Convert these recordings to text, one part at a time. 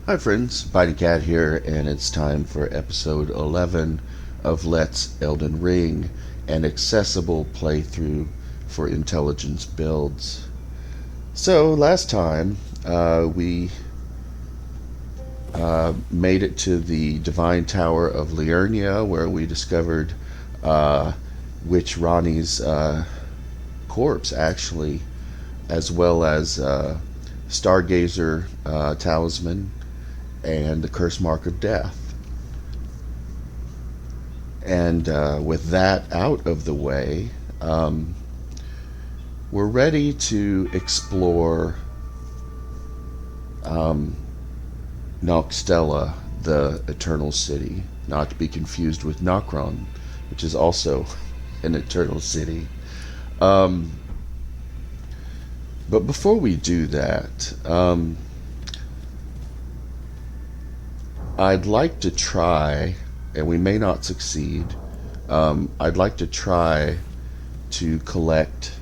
Hi friends, Biting Cat here, and it's time for episode 11 of Let's Elden Ring, an accessible playthrough for intelligence builds. So last time we made it to the Divine Tower of Liurnia, where we discovered Witch Ranni's corpse, actually, as well as Stargazer Talisman and the Curse Mark of Death. And with that out of the way, we're ready to explore Nokstella, the Eternal City, not to be confused with Nokron, which is also an Eternal City. But before we do that, I'd like to try, and we may not succeed, I'd like to try to collect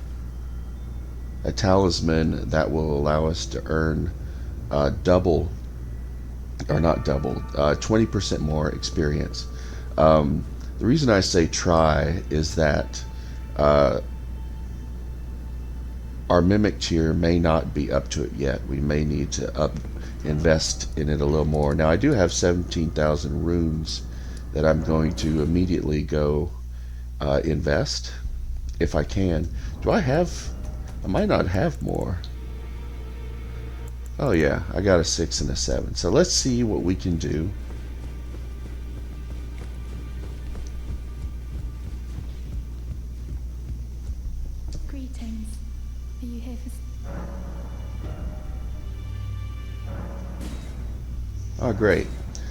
a talisman that will allow us to earn double, or not double, 20% more experience. The reason I say try is that our mimic tier may not be up to it yet. We may need to invest in it a little more. Now, I do have 17,000 runes that I'm going to immediately go invest if I can. Do I have? I might not have more. Oh yeah, I got a 6 and a 7. So let's see what we can do. Greetings. Are you here for... Oh, great.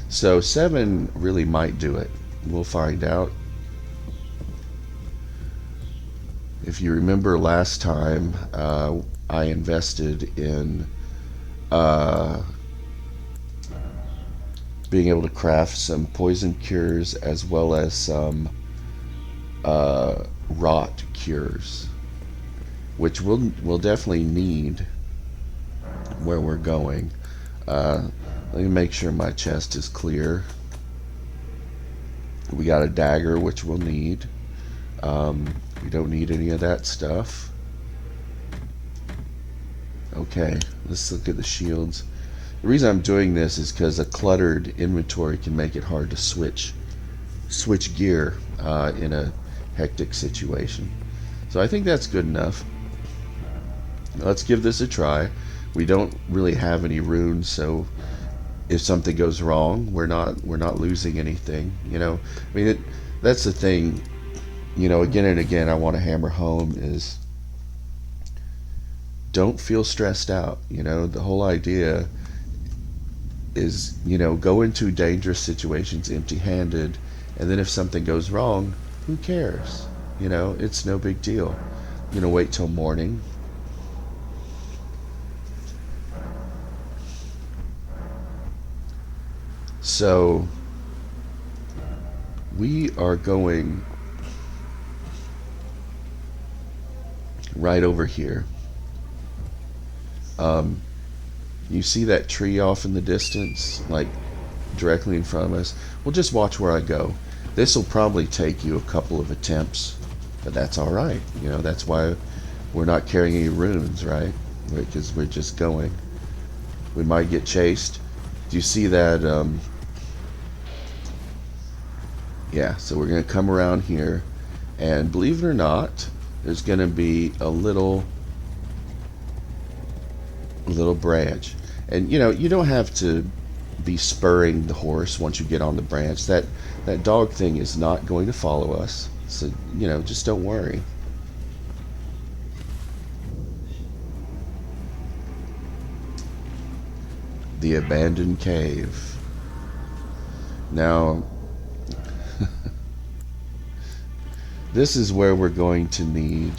So 7 really might do it. We'll find out. If you remember last time, I invested in being able to craft some poison cures as well as some rot cures, which we'll definitely need where we're going. Let me make sure my chest is clear. We got a dagger, which we'll need. We don't need any of that stuff. Okay, let's look at the shields. The reason I'm doing this is because a cluttered inventory can make it hard to switch gear in a hectic situation. So I think that's good enough. Let's give this a try. We don't really have any runes, so if something goes wrong, we're not losing anything. You know, I mean, that's the thing. You know, again and again, I want to hammer home is don't feel stressed out. You know, the whole idea is, you know, go into dangerous situations empty-handed, and then if something goes wrong, who cares? You know, it's no big deal. You know, wait till morning. So we are going right over here. You see that tree off in the distance, like directly in front of us? Well, just watch where I go. This will probably take you a couple of attempts, but that's all right. You know, that's why we're not carrying any runes, right? Because we're just going. We might get chased. Do you see that? Yeah, so we're going to come around here, and believe it or not, there's going to be a little branch. And you know, you don't have to be spurring the horse once you get on the branch. That dog thing is not going to follow us, so you know, just don't worry. The abandoned cave. Now this is where we're going to need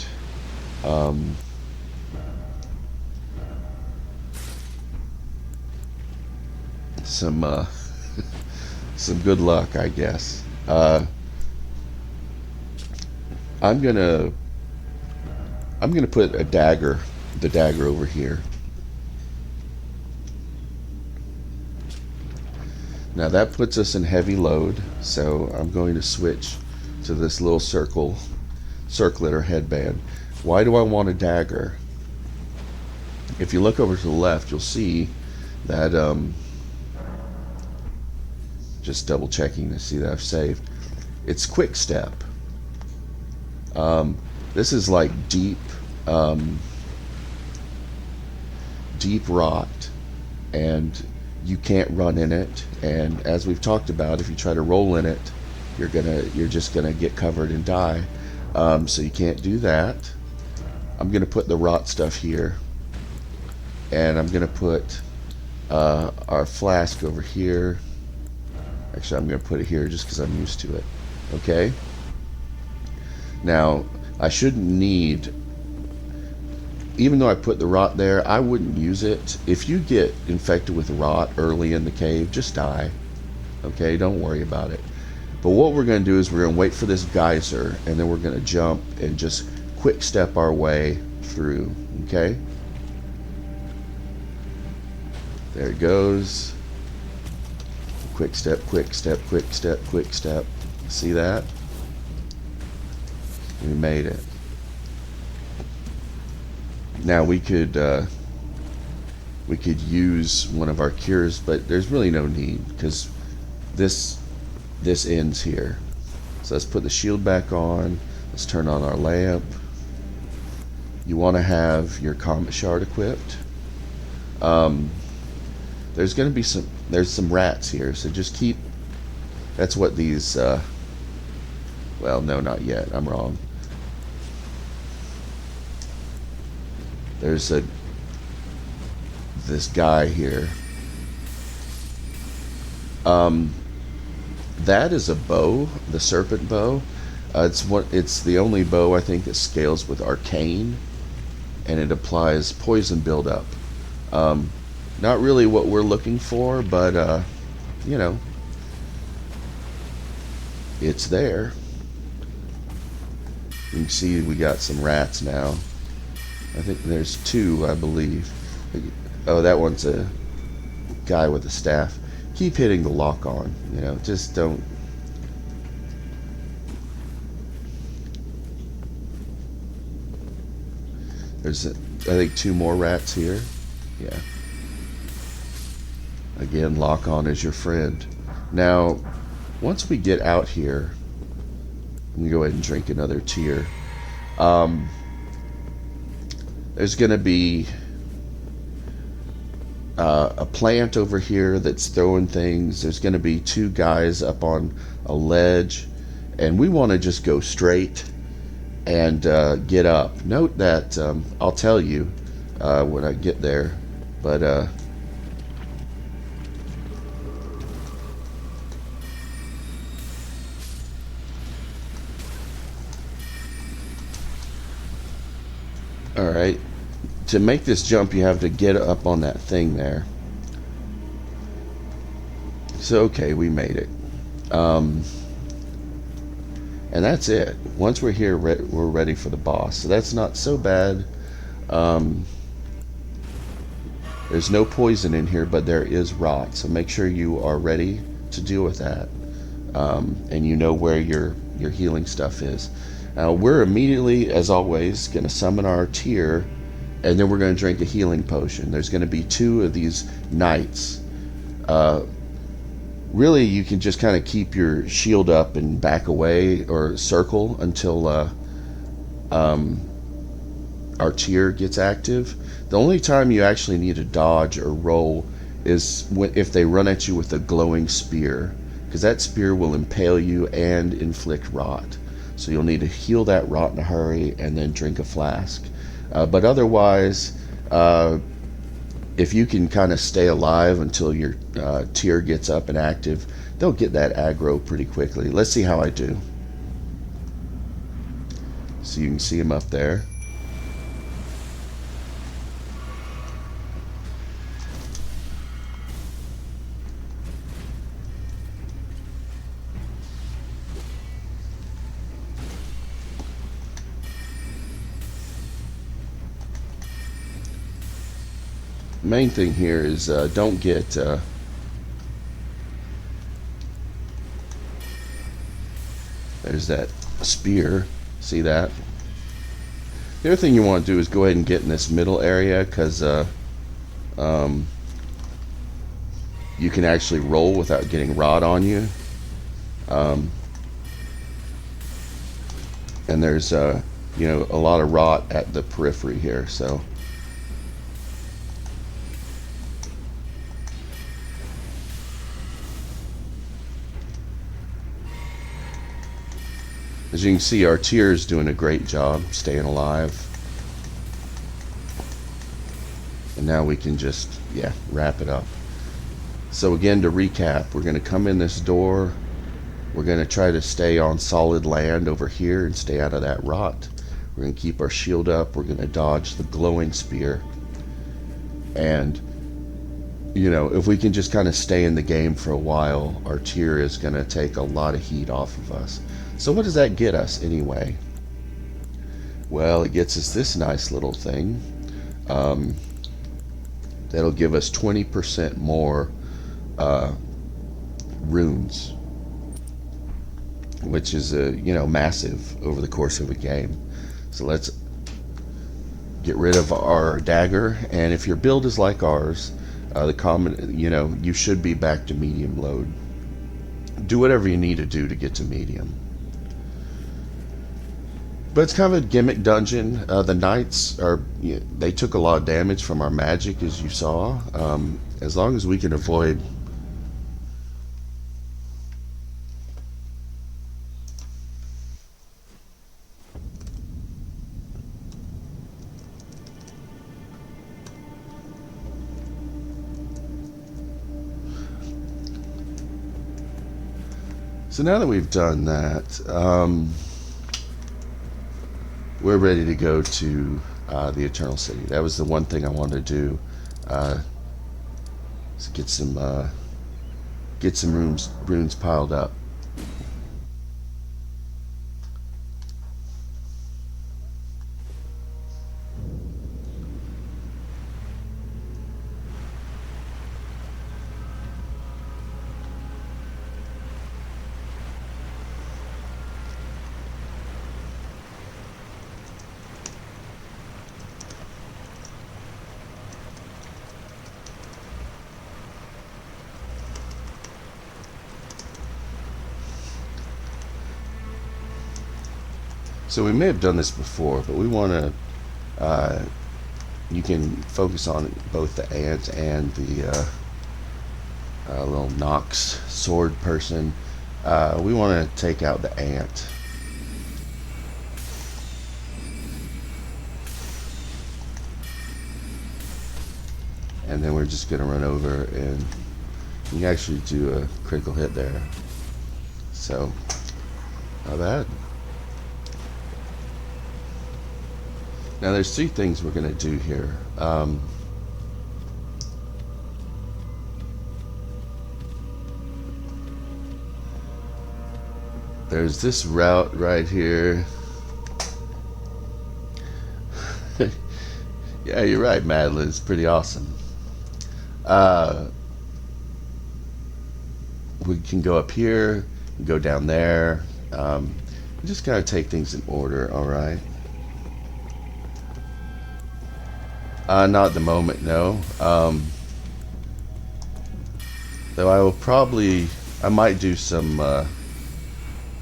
some some good luck, I guess. I'm gonna put the dagger over here. Now that puts us in heavy load, so I'm going to switch to this little circlet or headband. Why do I want a dagger? If you look over to the left, you'll see that, just double checking to see that I've saved, it's quick step. This is like deep rot, and you can't run in it, and as we've talked about, if you try to roll in it, you're just gonna get covered and die. So you can't do that. I'm gonna put the rot stuff here, and I'm gonna put our flask over here. Actually, I'm gonna put it here just because I'm used to it. Okay. Now I shouldn't need, even though I put the rot there, I wouldn't use it. If you get infected with rot early in the cave, just die. Okay, don't worry about it. But what we're going to do is we're going to wait for this geyser, and then we're going to jump and just quick step our way through. Okay? There it goes. Quick step, quick step, quick step, quick step. See that? We made it. Now we could use one of our cures, but there's really no need because this ends here. So let's put the shield back on. Let's turn on our lamp. You want to have your comet shard equipped. There's going to be some rats here, so just keep. That's what these. Well, no, not yet. I'm wrong. There's this guy here. That is a bow, the serpent bow. It's the only bow I think that scales with arcane, and it applies poison buildup. Not really what we're looking for, but you know, it's there. You can see we got some rats now. I think there's two, I believe. Oh, that one's a guy with a staff. Keep hitting the lock on, you know, just don't. There's, I think, two more rats here. Yeah. Again, lock on is your friend. Now, once we get out here, I'm gonna go ahead and drink another tear. There's gonna be a plant over here that's throwing things. There's gonna be two guys up on a ledge, and we want to just go straight and get up. Note that I'll tell you when I get there, but alright, to make this jump you have to get up on that thing there. So okay, we made it. And that's it. Once we're here, we're ready for the boss. So that's not so bad. There's no poison in here, but there is rot. So make sure you are ready to deal with that. And you know where your healing stuff is. Now we're immediately, as always, going to summon our tear, and then we're going to drink a healing potion. There's going to be two of these knights. Really, you can just kind of keep your shield up and back away or circle until our tear gets active. The only time you actually need to dodge or roll is if they run at you with a glowing spear, because that spear will impale you and inflict rot. So you'll need to heal that rot in a hurry and then drink a flask. But otherwise, if you can kind of stay alive until your tear gets up and active, they'll get that aggro pretty quickly. Let's see how I do. So you can see him up there. Main thing here is don't get There's that spear. See that? The other thing you want to do is go ahead and get in this middle area, because you can actually roll without getting rot on you. And there's a lot of rot at the periphery here, so as you can see, our tier is doing a great job staying alive. And now we can just, wrap it up. So again, to recap, we're going to come in this door. We're going to try to stay on solid land over here and stay out of that rot. We're going to keep our shield up. We're going to dodge the glowing spear. And, if we can just kind of stay in the game for a while, our tier is going to take a lot of heat off of us. So what does that get us anyway? Well, it gets us this nice little thing. That'll give us 20% more runes, which is massive over the course of a game. So let's get rid of our dagger, and if your build is like ours, you should be back to medium load. Do whatever you need to do to get to medium. But it's kind of a gimmick dungeon. The knights they took a lot of damage from our magic, as you saw. As long as we can avoid So now that we've done that, we're ready to go to the Eternal City. That was the one thing I wanted to do. So get some runes piled up. So we may have done this before, but we want to, you can focus on both the ant and the little Nox sword person. We want to take out the ant. And then we're just going to run over, and you can actually do a critical hit there. So, not bad. Now there's three things we're going to do here. There's this route right here. Yeah, you're right, Madeline. It's pretty awesome. We can go up here, go down there. Just kind of take things in order, all right? Not at the moment, no. Though I might do some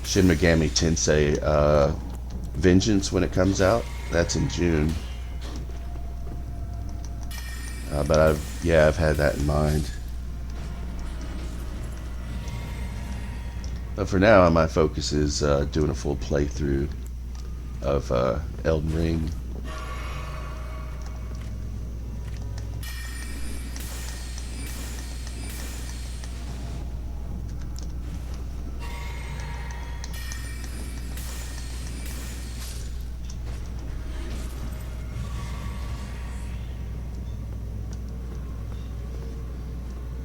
Shin Megami Tensei Vengeance when it comes out. That's in June. But I've had that in mind. But for now, my focus is doing a full playthrough of Elden Ring.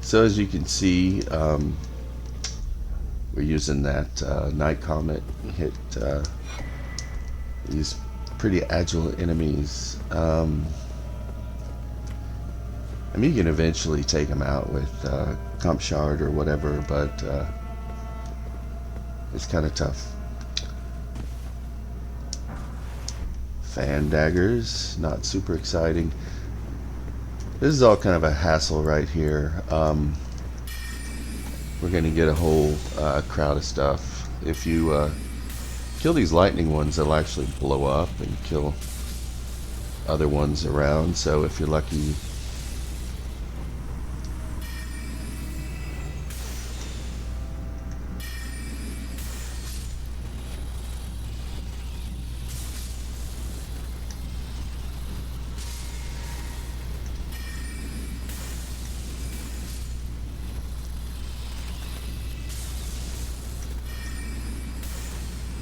So as you can see, we're using that Night Comet hit these pretty agile enemies. I mean, you can eventually take them out with Comp Shard or whatever, but it's kind of tough. Fan daggers, not super exciting. This is all kind of a hassle right here. We're going to get a whole crowd of stuff. If you kill these lightning ones, they'll actually blow up and kill other ones around. So if you're lucky,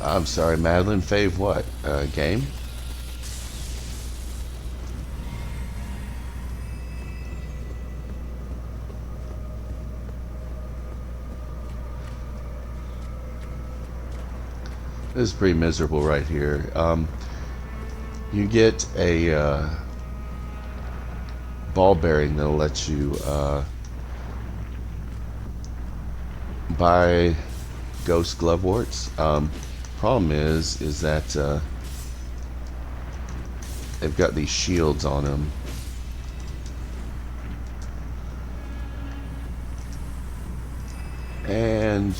I'm sorry, Madeline. Fave what? Game? This is pretty miserable right here. You get a ball bearing that'll let you buy ghost gloveworts. Problem is that they've got these shields on them. And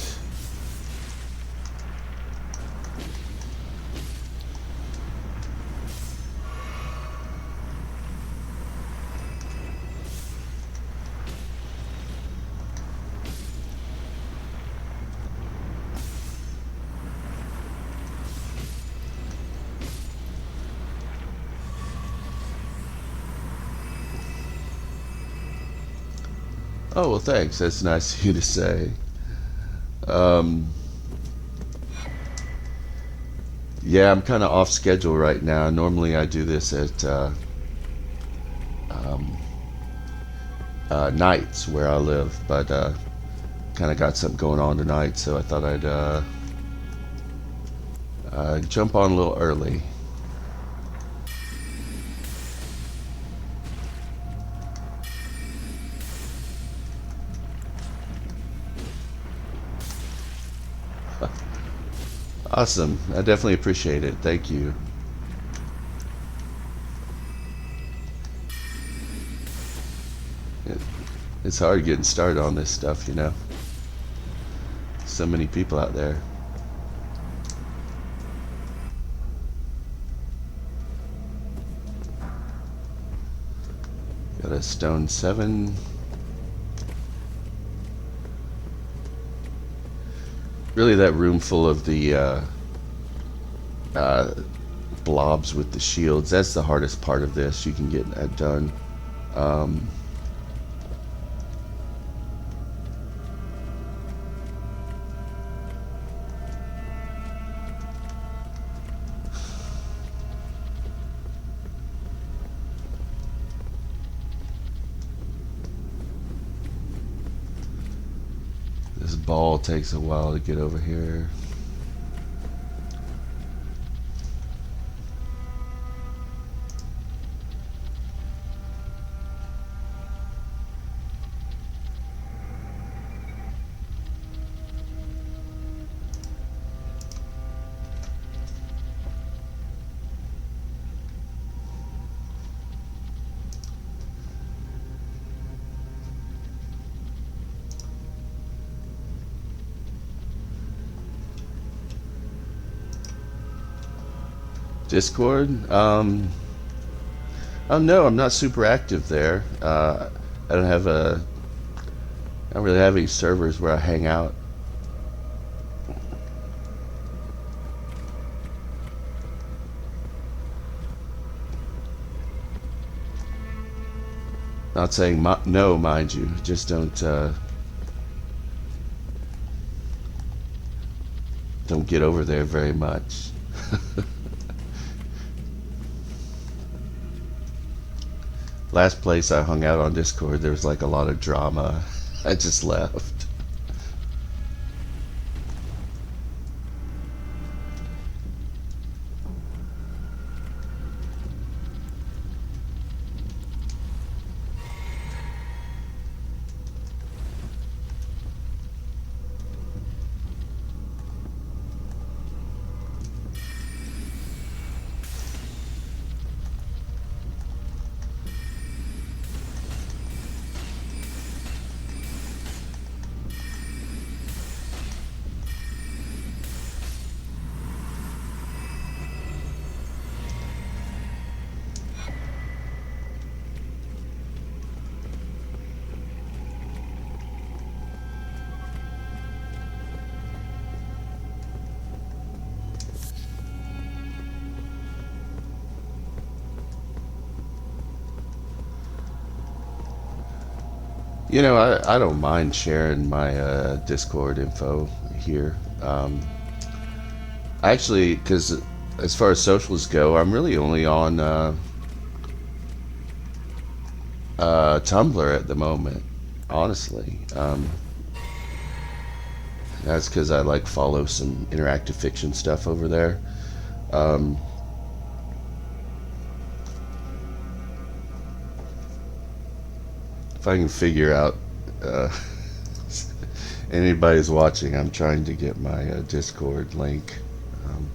oh, well, thanks. That's nice of you to say. Yeah, I'm kind of off schedule right now. Normally I do this at nights where I live, but kind of got something going on tonight, so I thought I'd jump on a little early. Awesome. I definitely appreciate it. Thank you. It's hard getting started on this stuff, you know. So many people out there. Got a stone 7. Really, that room full of the blobs with the shields, that's the hardest part of this. You can get that done. This ball takes a while to get over here. Discord? Oh no, I'm not super active there. I don't really have any servers where I hang out. Not saying no, mind you. Just don't get over there very much. Last place I hung out on Discord, there was like a lot of drama. I just left. I don't mind sharing my Discord info here. Actually, because as far as socials go, I'm really only on Tumblr at the moment, honestly. That's because I like follow some interactive fiction stuff over there. Um, if I can figure out uh, anybody's watching, I'm trying to get my Discord link. Um,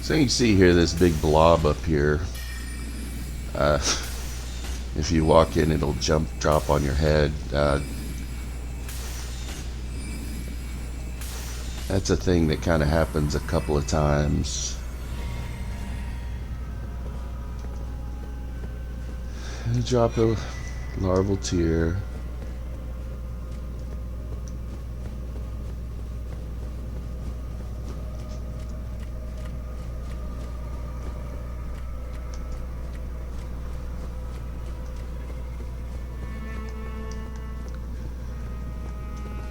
so you can see here this big blob up here. Uh, if you walk in, it'll drop on your head. That's a thing that kind of happens a couple of times. And drop a larval tear.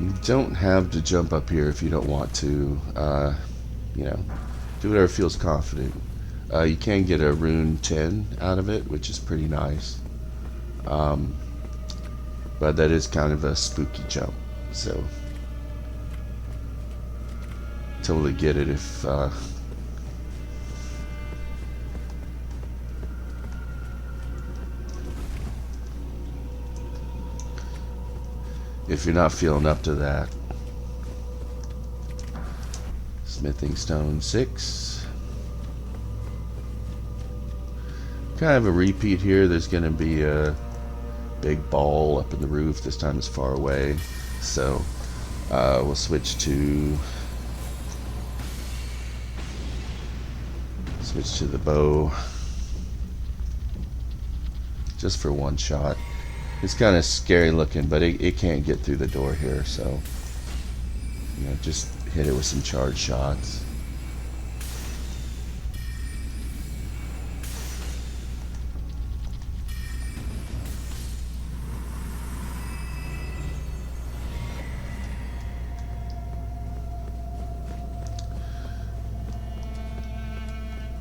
You don't have to jump up here if you don't want to. Do whatever feels confident. You can get a rune 10 out of it, which is pretty nice. But that is kind of a spooky jump, so totally get it if you're not feeling up to that. Smithing stone 6. Kind of a repeat here. There's going to be a big ball up in the roof. This time it's far away, so we'll switch to the bow just for one shot. It's kind of scary looking, but it can't get through the door here, so just hit it with some charge shots.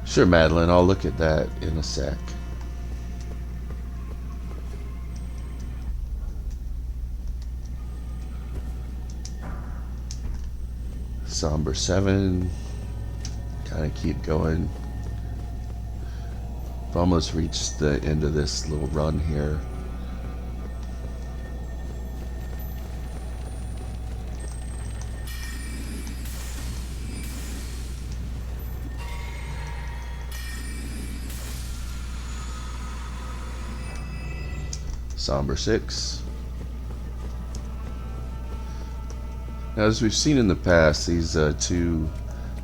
Sure, Madeline, I'll look at that in a sec. Somber 7. Kind of keep going. I've almost reached the end of this little run here. Somber 6. Now, as we've seen in the past, these two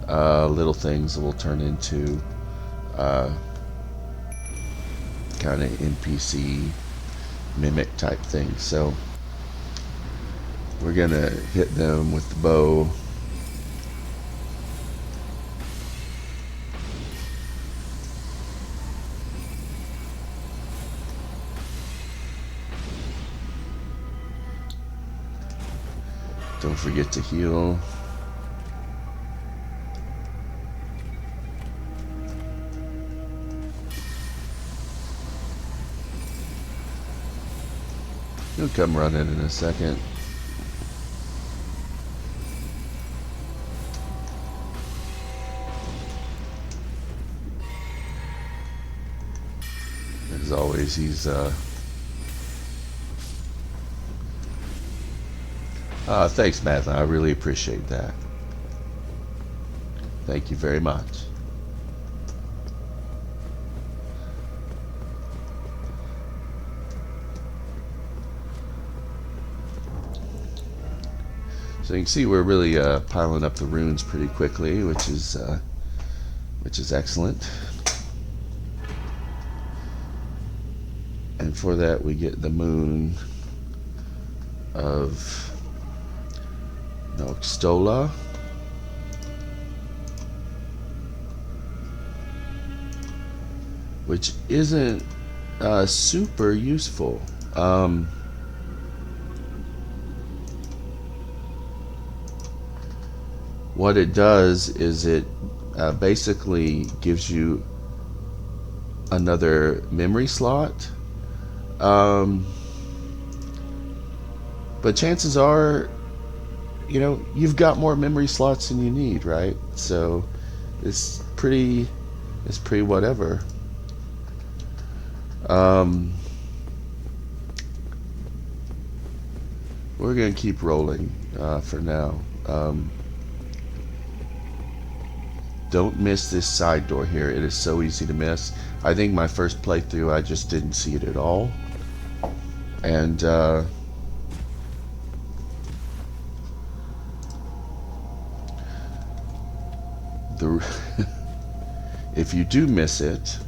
little things will turn into kind of NPC mimic type things. So we're gonna hit them with the bow. Don't forget to heal. He'll come running in a second. As always, he's Thanks, Madeline. I really appreciate that. Thank you very much. So you can see we're really piling up the runes pretty quickly, which is excellent. And for that, we get the moon of Nokstella. Which isn't super useful. What it does is it basically gives you another memory slot. But chances are, you know, you've got more memory slots than you need, right? So it's pretty whatever. We're gonna keep rolling for now. Don't miss this side door here. It is so easy to miss. I think my first playthrough I just didn't see it at all. And if you do miss it,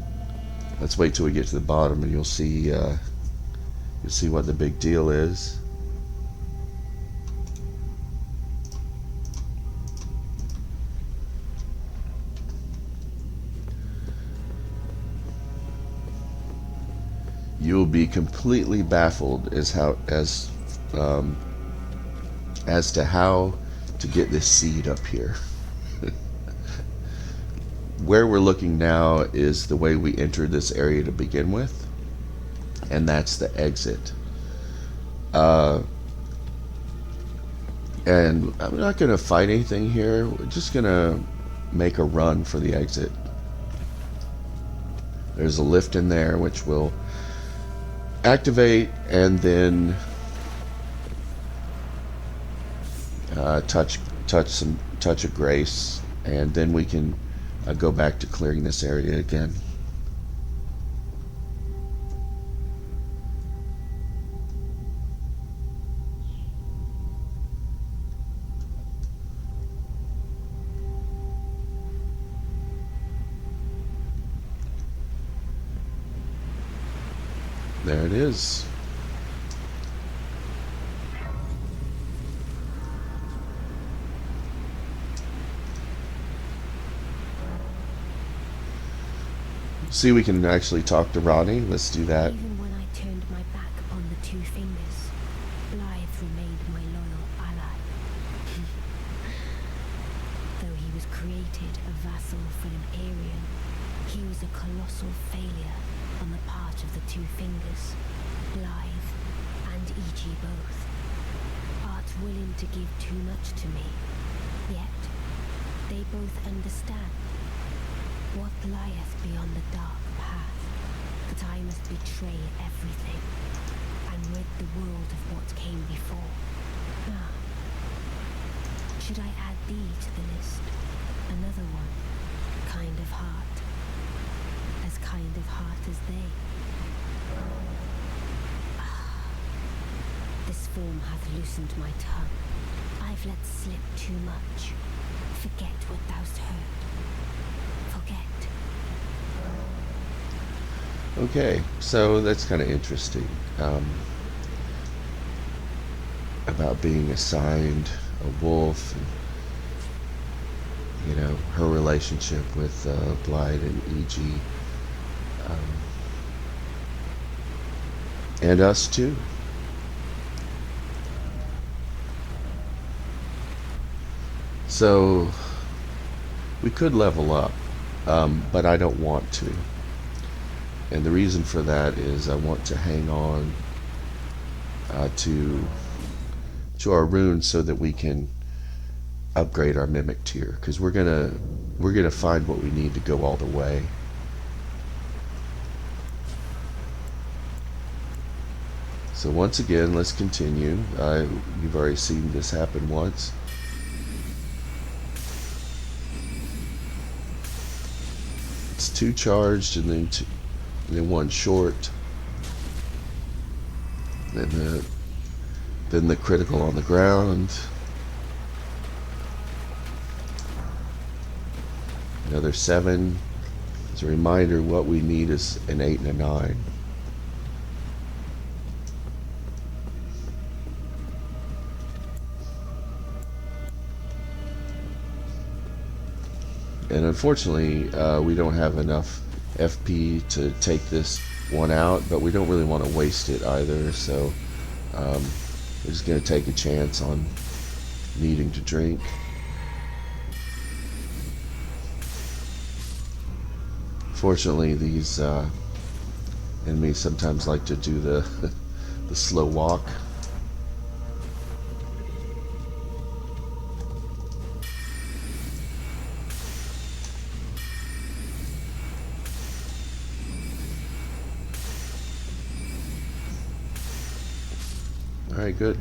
let's wait till we get to the bottom and you'll see what the big deal is. You'll be completely baffled as to how to get this seed up here. Where we're looking now is the way we entered this area to begin with, and that's the exit. And I'm not going to fight anything here. We're just going to make a run for the exit. There's a lift in there which will activate, and then touch of grace, and then we can go back to clearing this area again. There it is. See, we can actually talk to Ranni. Let's do that. Even when I turned my back upon the two fingers, Blythe remained my loyal ally. Though he was created a vassal for an Aryan, he was a colossal failure on the part of the two fingers, Blythe and E.G. both. Art willing to give too much to me, yet they both understand what lieth beyond the dark path, that I must betray everything, and rid the world of what came before. Ah. Should I add thee to the list? Another one, kind of heart. As kind of heart as they. Ah. This form hath loosened my tongue. I've let slip too much. Forget what thou'st heard. Forget. Okay, so that's kind of interesting. About being assigned a wolf, and, you know, her relationship with Blythe and E.G. And us too. So we could level up, but I don't want to. And the reason for that is I want to hang on to our runes so that we can upgrade our mimic tier, because we're gonna find what we need to go all the way. So once again, let's continue. You've already seen this happen once. It's 2 charged and then 1 short. Then the critical on the ground. Another 7. As a reminder, what we need is an 8 and a 9. And unfortunately, we don't have enough FP to take this one out, but we don't really want to waste it either, so we're just going to take a chance on needing to drink. Fortunately, these enemies sometimes like to do the the slow walk. All right, good.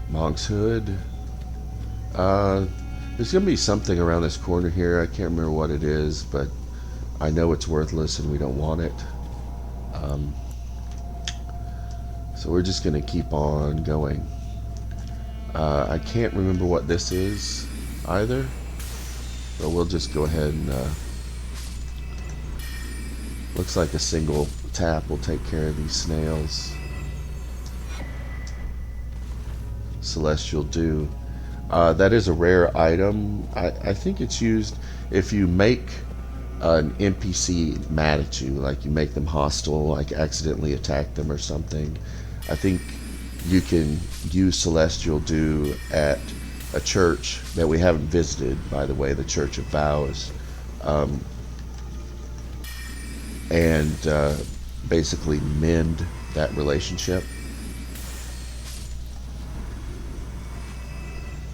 Monk's Hood. There's gonna be something around this corner here. I can't remember what it is, but I know it's worthless and we don't want it. So we're just gonna keep on going. I can't remember what this is either, but we'll just go ahead and looks like a single tap will take care of these snails. Celestial Dew. That is a rare item. I think it's used if you make an NPC mad at you, like you make them hostile, like accidentally attack them or something. I think you can use Celestial Dew at a church that we haven't visited, by the way, the Church of Vows, and basically mend that relationship.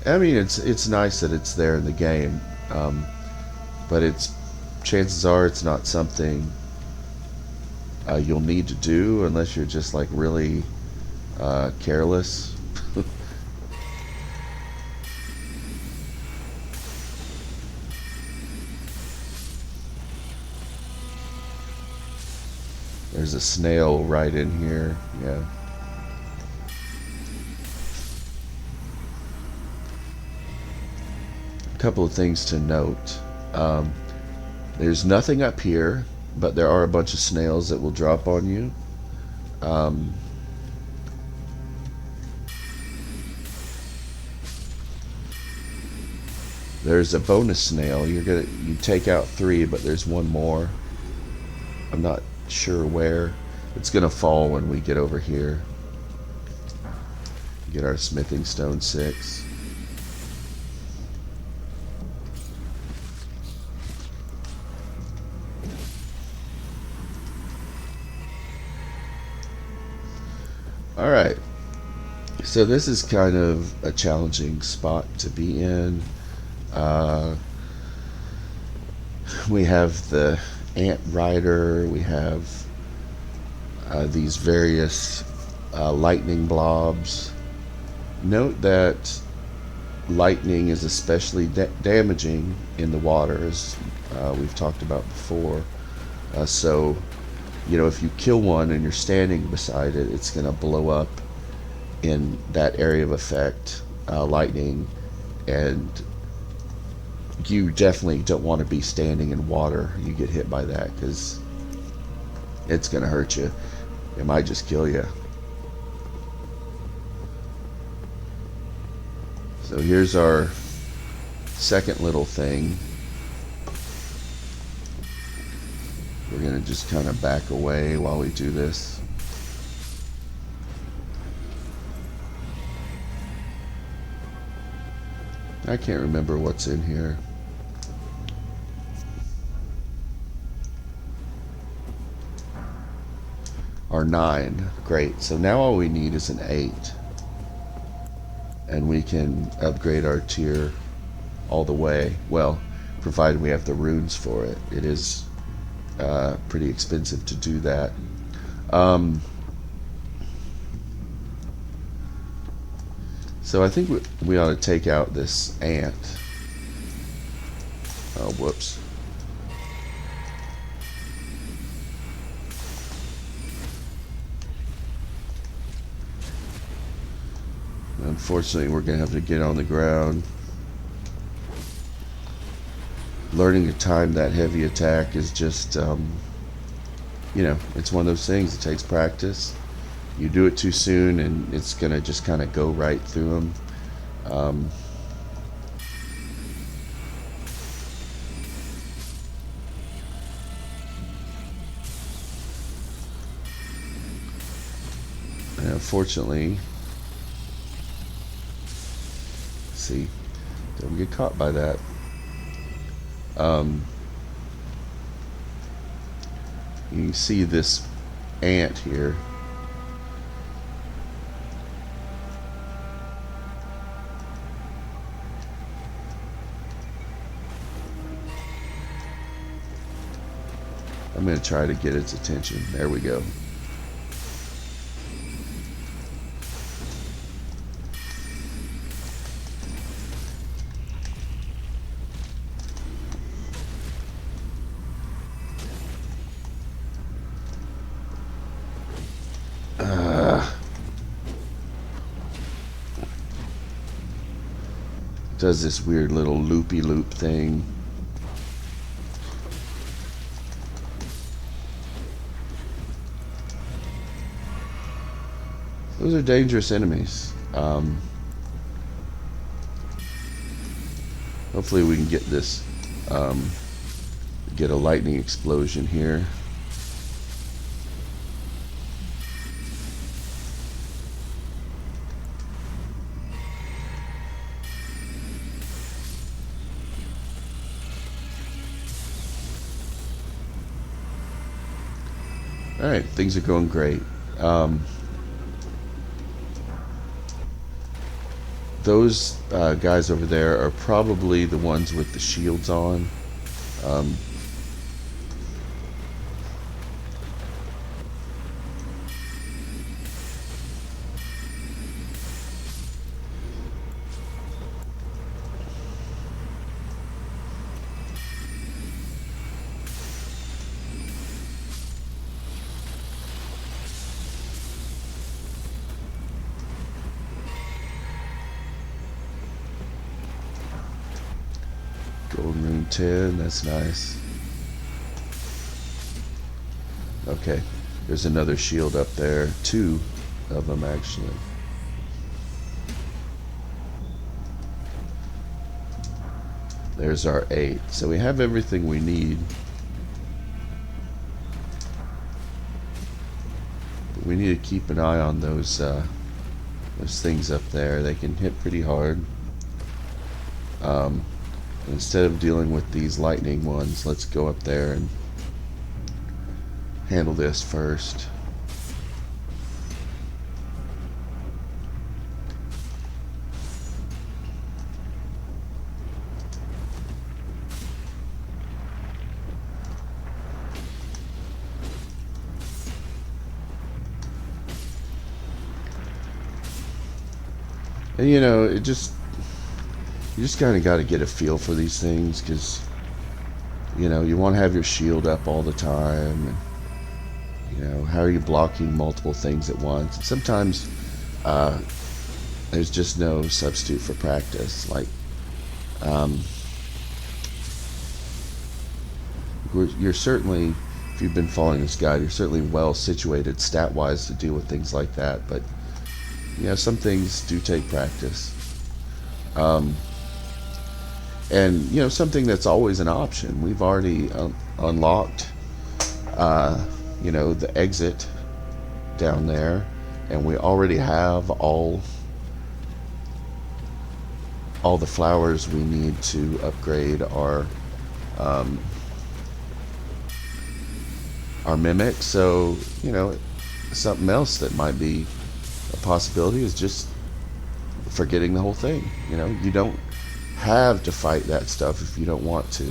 I mean, it's nice that it's there in the game, but chances are it's not something you'll need to do unless you're just like really careless. There's a snail right in here. Yeah. A couple of things to note. There's nothing up here, but there are a bunch of snails that will drop on you. There's a bonus snail. You take out 3, but there's one more. I'm not sure where. It's gonna fall when we get over here. Get our smithing stone 6. Alright, so this is kind of a challenging spot to be in. We have the ant rider, we have these various lightning blobs. Note that lightning is especially damaging in the water, as we've talked about before. So you know, if you kill one and you're standing beside it, it's going to blow up in that area of effect, lightning, and you definitely don't want to be standing in water. You get hit by that because it's going to hurt you. It might just kill you. So here's our second little thing. We're going to just kind of back away while we do this. I can't remember what's in here. Our 9. Great. So now all we need is an 8. And we can upgrade our tier all the way. Well, provided we have the runes for it. It is pretty expensive to do that. So I think we ought to take out this ant. Oh, whoops. Unfortunately, we're going to have to get on the ground. Learning to time that heavy attack is just, you know, it's one of those things. It takes practice. You do it too soon, and it's going to just kind of go right through them. And unfortunately, see, don't get caught by that. You see this ant here. I'm going to try to get its attention. There we go. Does this weird little loopy-loop thing. Those are dangerous enemies. Hopefully we can get this, get a lightning explosion here. Alright, things are going great. Those guys over there are probably the ones with the shields on. Golden Rune 10, that's nice. Okay, there's another shield up there. 2 of them, actually. There's our 8. So we have everything we need. But we need to keep an eye on those things up there. They can hit pretty hard. Instead of dealing with these lightning ones, let's go up there and handle this first. And you know, you just kind of got to get a feel for these things, because you know, you want to have your shield up all the time, and you know, how are you blocking multiple things at once? And sometimes there's just no substitute for practice. Like you're certainly, if you've been following this guide, you're certainly well situated stat wise to deal with things like that, but you know, some things do take practice. And you know, something that's always an option. We've already unlocked, you know, the exit down there, and we already have all the flowers we need to upgrade our mimic. So you know, something else that might be a possibility is just forgetting the whole thing. You know, you don't have to fight that stuff if you don't want to.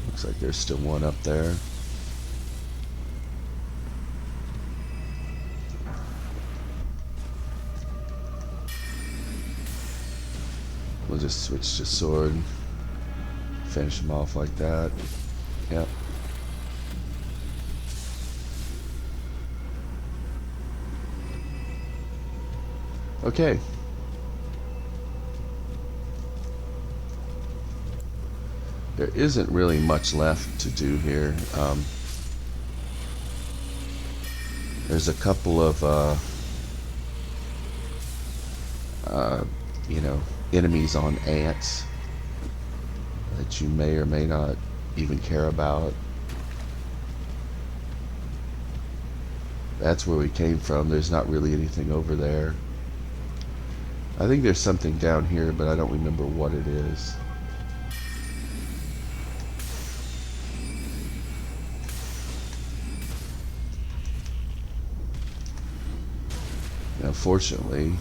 Looks like there's still one up there. We'll just switch to sword. Finish them off like that. Yep. Okay. There isn't really much left to do here. There's a couple of, you know, enemies on ants that you may or may not even care about. That's where we came from. There's not really anything over there. I think there's something down here, but I don't remember what it is. Unfortunately,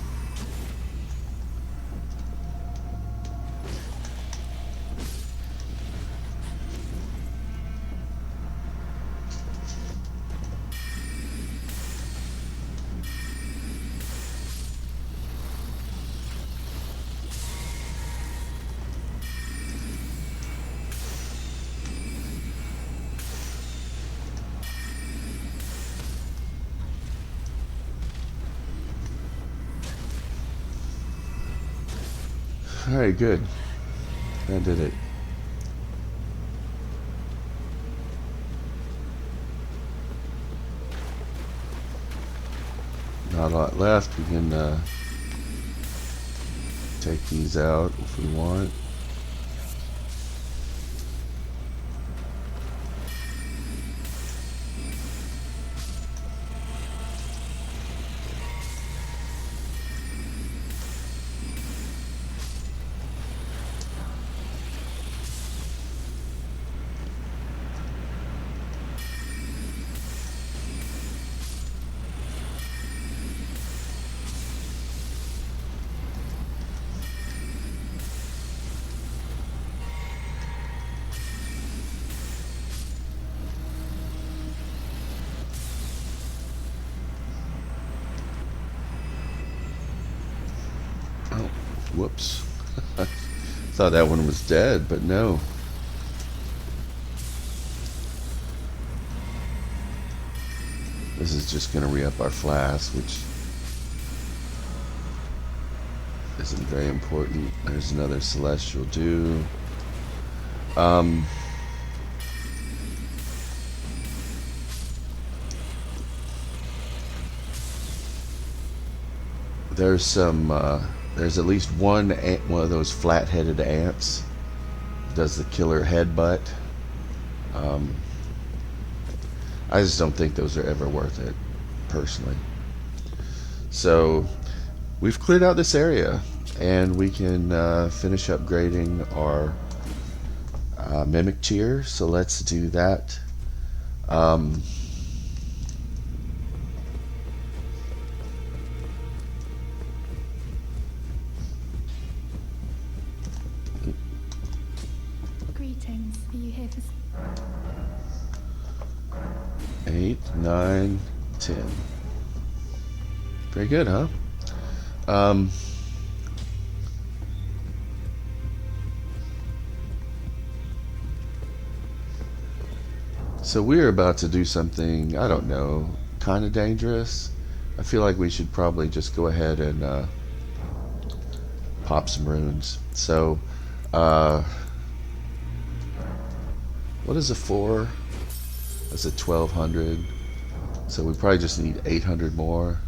alright, good. That did it. Not a lot left. We can take these out if we want. Whoops. Thought that one was dead, but no. This is just going to re-up our flask, which isn't very important. There's another celestial dew. There's some there's at least one of those flat-headed ants that does the killer headbutt. I just don't think those are ever worth it, personally. So we've cleared out this area, and we can finish upgrading our mimic tier. So let's do that. Greetings. Are you here for... 8, 9, 10. Very good, huh? So we're about to do something, I don't know, kind of dangerous. I feel like we should probably just go ahead and pop some runes. So, what is a 4? That's a 1200. So we probably just need 800 more,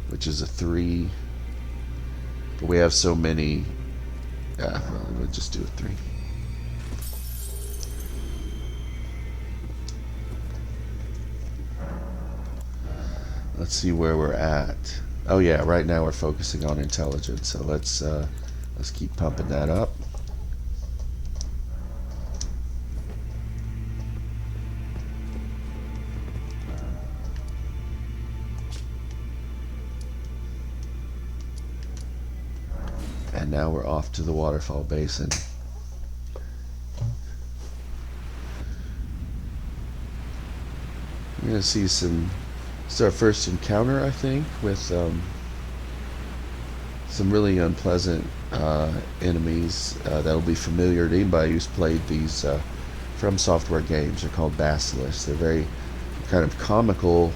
which is a 3. But we have so many. Yeah, well, we'll just do a 3. Let's see where we're at. Oh yeah, right now we're focusing on intelligence, so let's keep pumping that up. And now we're off to the waterfall basin. We're gonna see some. It's our first encounter, I think, with some really unpleasant enemies that'll be familiar to anybody who's played these From Software games. They're called basilisks. They're very kind of comical,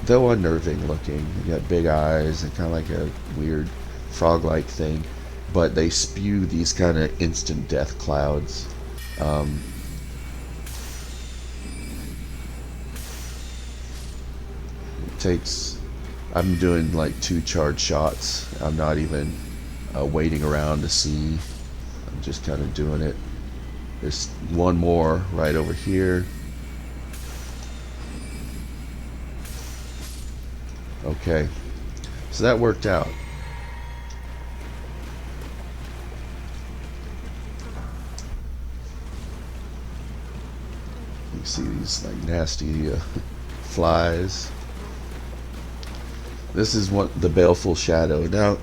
though unnerving looking. You got big eyes and kind of like a weird frog-like thing, but they spew these kind of instant death clouds. It takes. I'm doing like 2 charge shots. I'm not even waiting around to see. I'm just kind of doing it. There's one more right over here. Okay, so that worked out. You see these like nasty flies. This is what the Baleful Shadow. Now,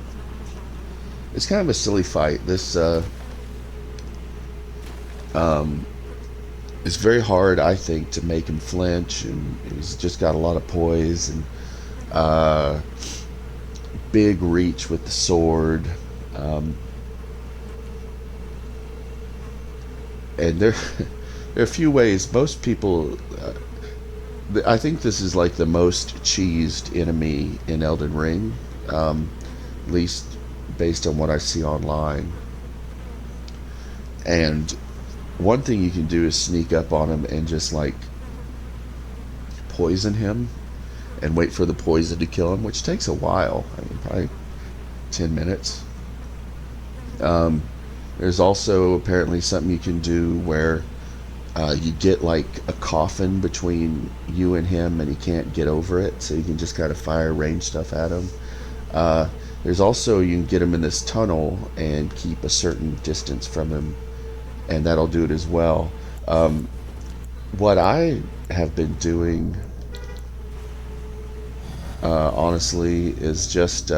it's kind of a silly fight. This it's very hard, I think, to make him flinch, and he's just got a lot of poise and big reach with the sword. And there are a few ways. Most people, I think this is like the most cheesed enemy in Elden Ring, at least based on what I see online. And one thing you can do is sneak up on him and just like poison him and wait for the poison to kill him, which takes a while. I mean, probably 10 minutes. There's also apparently something you can do where you get like a coffin between you and him and he can't get over it, so you can just kind of fire range stuff at him. There's also, you can get him in this tunnel and keep a certain distance from him, and that'll do it as well. What I have been doing, honestly, is just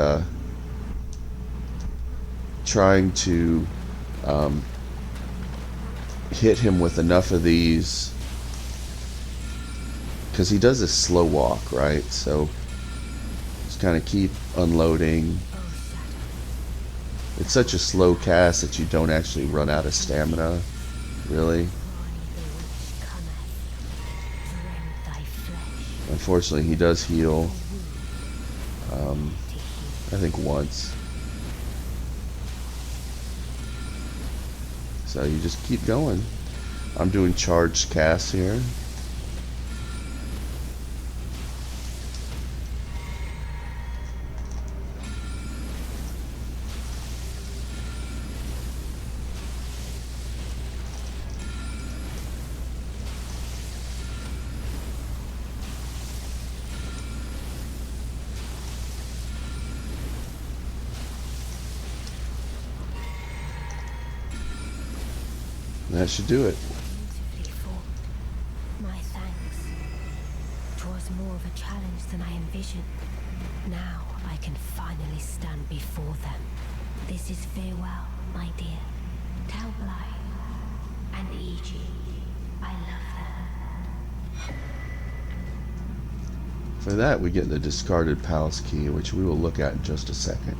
trying to hit him with enough of these, because he does a slow walk, right? So just kind of keep unloading. It's such a slow cast that you don't actually run out of stamina, really. Unfortunately, he does heal, I think once. So you just keep going. I'm doing charged casts here. That should do it. Beautifully fought. My thanks. 'Twas more of a challenge than I envisioned. Now I can finally stand before them. This is farewell, my dear. Tell Blythe and E.G. I love them. For that, we get the discarded palace key, which we will look at in just a second.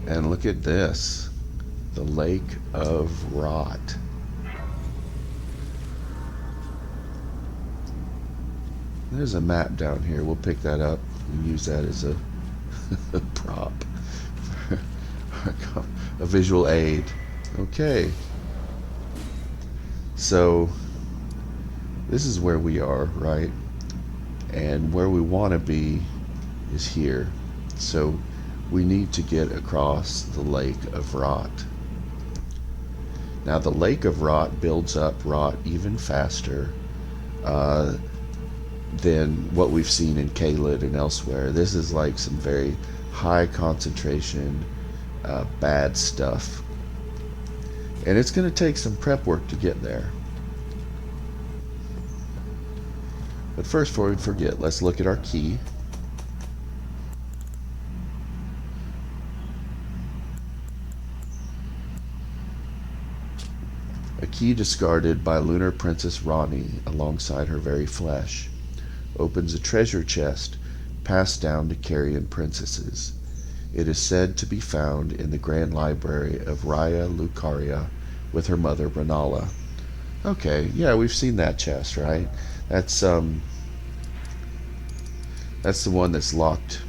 And look at this, the Lake of Rot. There's a map down here. We'll pick that up and use that as a prop, a visual aid. Okay. So this is where we are, right? And where we want to be is here. So we need to get across the Lake of Rot. Now the Lake of Rot builds up rot even faster than what we've seen in Caelid and elsewhere. This is like some very high concentration bad stuff. And it's going to take some prep work to get there. But first, before we forget, let's look at our key. A key discarded by Lunar Princess Ranni alongside her very flesh opens a treasure chest passed down to Carian princesses. It is said to be found in the Grand Library of Raya Lucaria with her mother Renala. Okay, yeah, we've seen that chest, right? That's the one that's locked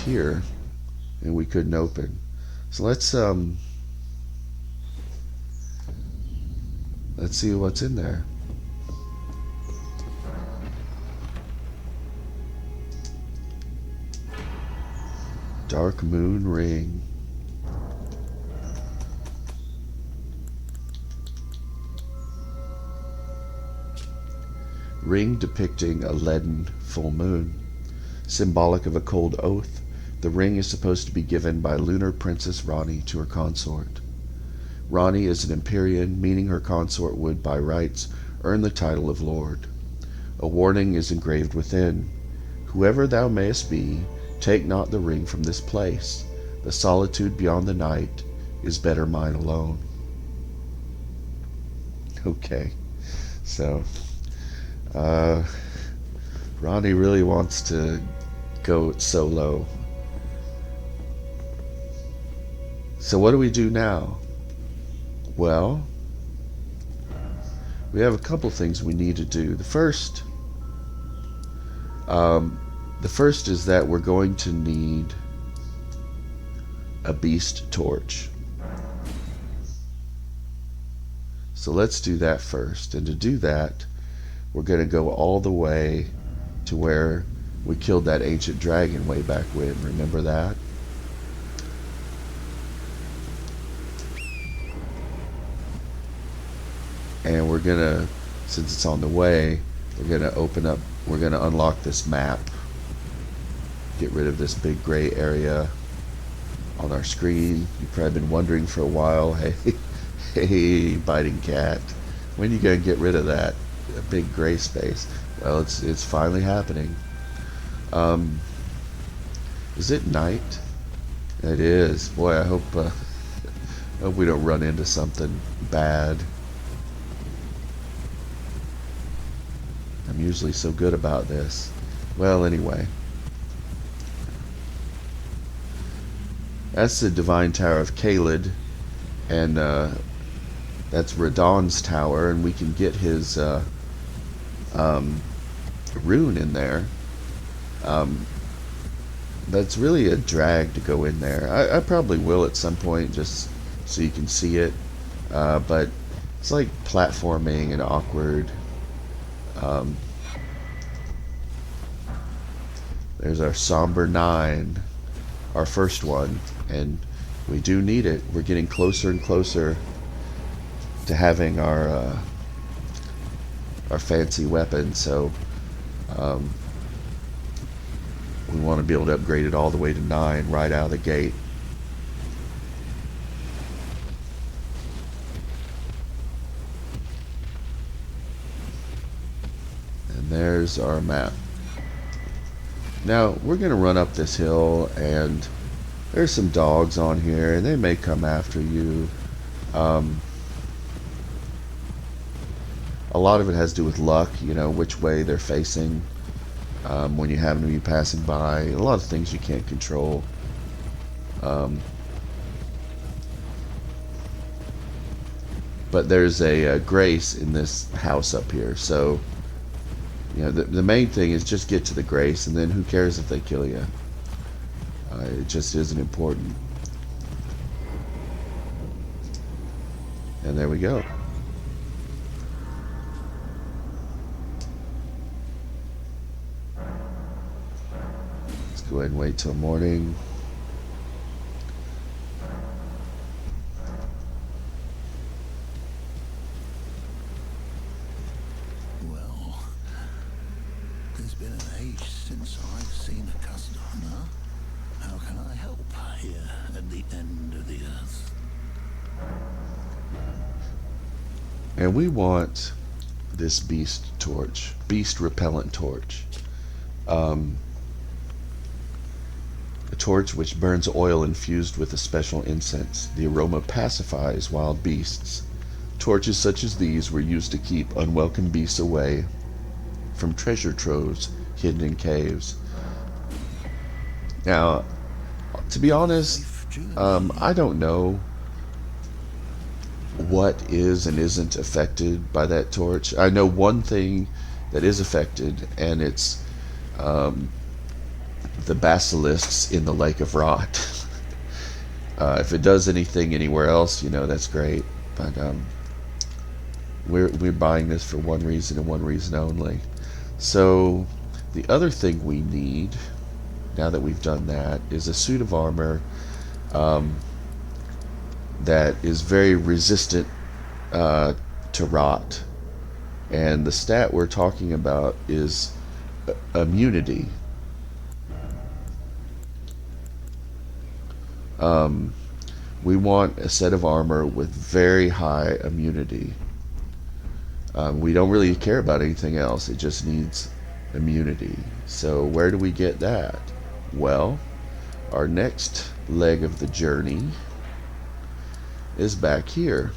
here, and we couldn't open. So let's see what's in there. Dark Moon Ring. Ring depicting a leaden full moon. Symbolic of a cold oath, the ring is supposed to be given by Lunar Princess Ranni to her consort. Ranni is an Empyrean, meaning her consort would, by rights, earn the title of Lord. A warning is engraved within. Whoever thou mayest be, take not the ring from this place. The solitude beyond the night is better mine alone. Okay, so Ranni really wants to go solo. So what do we do now? Well, we have a couple things we need to do. The first is that we're going to need a beast torch. So let's do that first. And to do that, we're going to go all the way to where we killed that ancient dragon way back when. Remember that? And we're going to, since it's on the way, we're going to unlock this map. Get rid of this big gray area on our screen. You've probably been wondering for a while, hey, biting cat, when are you going to get rid of that big gray space? Well, it's finally happening. Is it night? It is. Boy, I hope we don't run into something bad. I'm usually so good about this. Well, anyway. That's the Divine Tower of Caelid, and that's Radahn's tower, and we can get his rune in there. That's really a drag to go in there. I probably will at some point, just so you can see it, but it's like platforming and awkward. There's our Somber 9, our first one, and we do need it. We're getting closer and closer to having our fancy weapon, so we want to be able to upgrade it all the way to 9 right out of the gate. And there's our map. Now we're going to run up this hill, and there's some dogs on here, and they may come after you. A lot of it has to do with luck, you know, which way they're facing when you happen to be passing by. A lot of things you can't control. But there's a grace in this house up here, so you know, the main thing is just get to the grace, and then who cares if they kill you? It just isn't important. And there we go. go ahead and wait till morning. Well, there's been an age since I've seen a customer. How can I help here at the end of the earth? And we want this beast repellent torch. A torch which burns oil infused with a special incense. The aroma pacifies wild beasts. Torches such as these were used to keep unwelcome beasts away from treasure troves hidden in caves. Now, to be honest, Safe journey. I don't know what is and isn't affected by that torch. I know one thing that is affected, and it's the basilisks in the Lake of Rot. If it does anything anywhere else, that's great. But we're buying this for one reason and one reason only. So the other thing we need, now that we've done that, is a suit of armor that is very resistant to rot. And the stat we're talking about is immunity. We want a set of armor with very high immunity. We don't really care about anything else. It just needs immunity. So where do we get that? Well, our next leg of the journey is back here,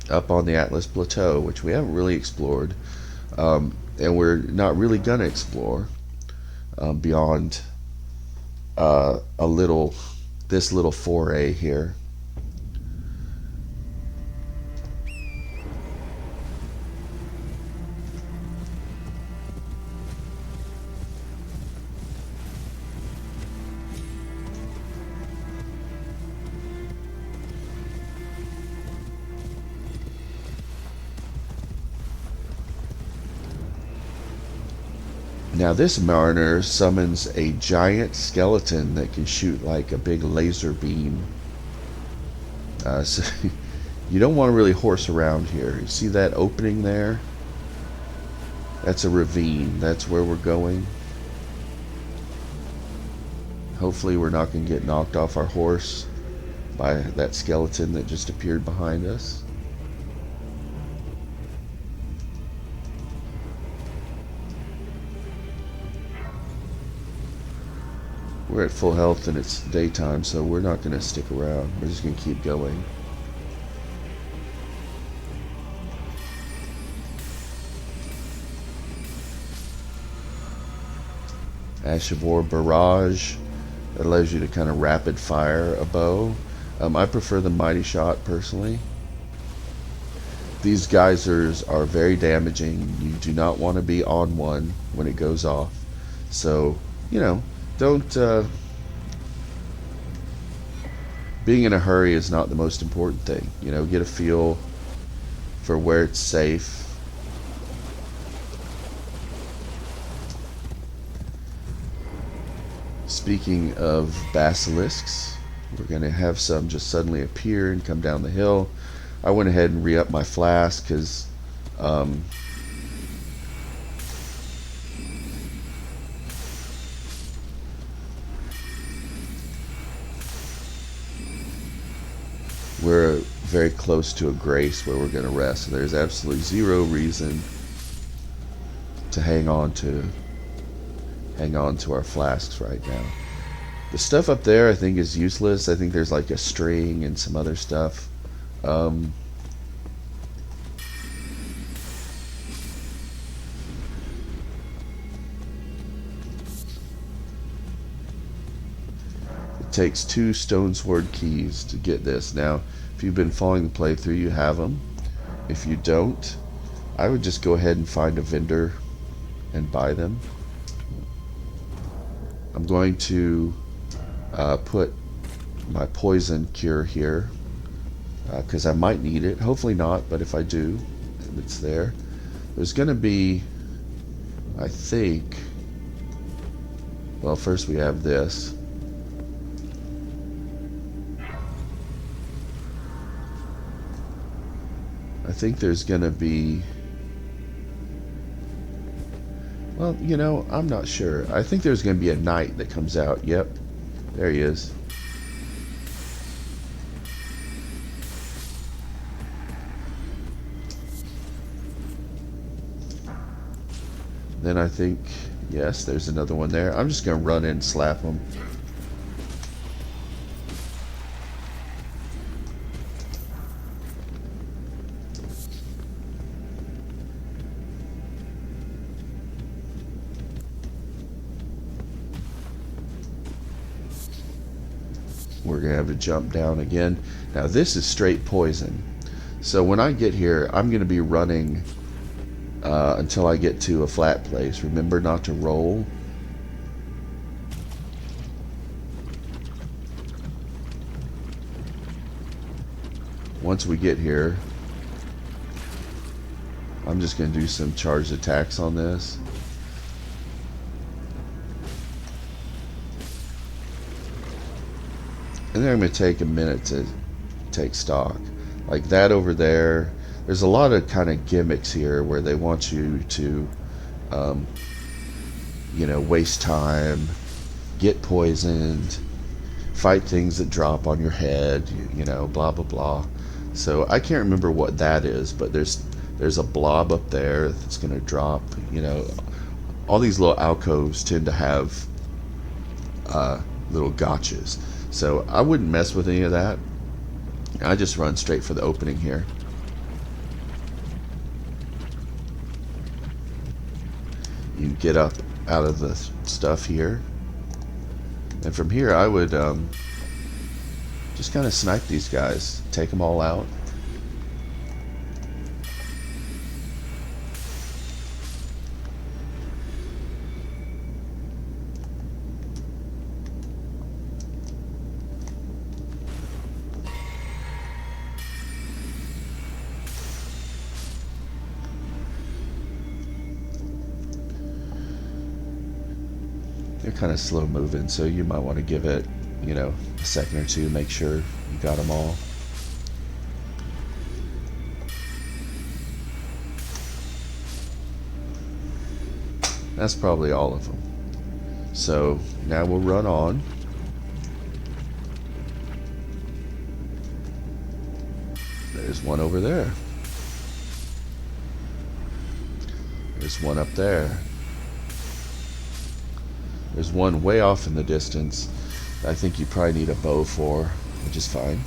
up on the Atlas Plateau, which we haven't really explored, and we're not really gonna explore beyond this little foray here. Now this mariner summons a giant skeleton that can shoot like a big laser beam. So you don't want to really horse around here. You see that opening there? That's a ravine. That's where we're going. Hopefully we're not going to get knocked off our horse by that skeleton that just appeared behind us. We're at full health and it's daytime, so we're not going to stick around. We're just going to keep going. Ash of War Barrage. That allows you to kind of rapid fire a bow. I prefer the Mighty Shot personally. These geysers are very damaging. You do not want to be on one when it goes off. So, don't being in a hurry is not the most important thing. Get a feel for where it's safe. Speaking of basilisks, we're going to have some just suddenly appear and come down the hill. I went ahead and re-upped my flask because we're very close to a grace where we're going to rest. So there's absolutely zero reason to hang on to our flasks right now. The stuff up there I think is useless. I think there's like a string and some other stuff. It takes 2 stone sword keys to get this. Now, if you've been following the playthrough, you have them. If you don't, I would just go ahead and find a vendor and buy them. I'm going to put my poison cure here because I might need it. Hopefully not, but if I do, it's there. There's going to be, I think, Well, first we have this. I think there's gonna be... Well, you know, I'm not sure. I think there's gonna be a knight that comes out. Yep. There he is. Then I think, yes, there's another one there. I'm just going to run in and slap him. We're going to have to jump down again. Now this is straight poison. So when I get here, I'm going to be running until I get to a flat place. Remember not to roll. Once we get here, I'm just going to do some charged attacks on this. And then I'm going to take a minute to take stock. Like that over there. There's a lot of kind of gimmicks here where they want you to, you know, waste time, get poisoned, fight things that drop on your head, you know, blah, blah, blah. So I can't remember what that is, but there's a blob up there that's going to drop, you know. All these little alcoves tend to have little gotchas. So I wouldn't mess with any of that. I just run straight for the opening here. You can get up out of the stuff here. And from here I would just kind of snipe these guys. Take them all out. They're kind of slow moving, so you might want to give it, you know, a second or two, make sure you got them all. That's probably all of them. So now we'll run on. There's one over there. There's one up there. There's one way off in the distance. I think you probably need a bow for, which is fine.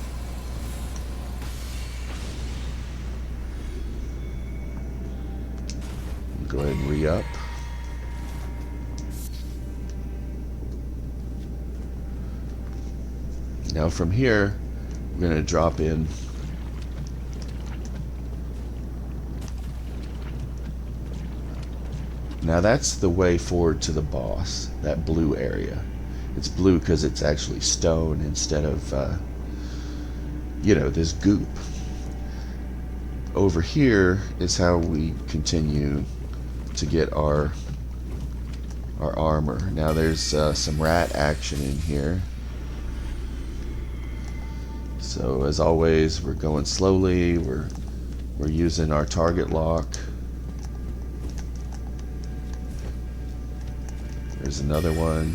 Go ahead and re-up. Now from here, we're going to drop in. Now that's the way forward to the boss, that blue area. It's blue because it's actually stone instead of, you know, this goop. Over here is how we continue to get our armor. Now there's some rat action in here. So as always, we're going slowly. We're using our target lock. There's another one.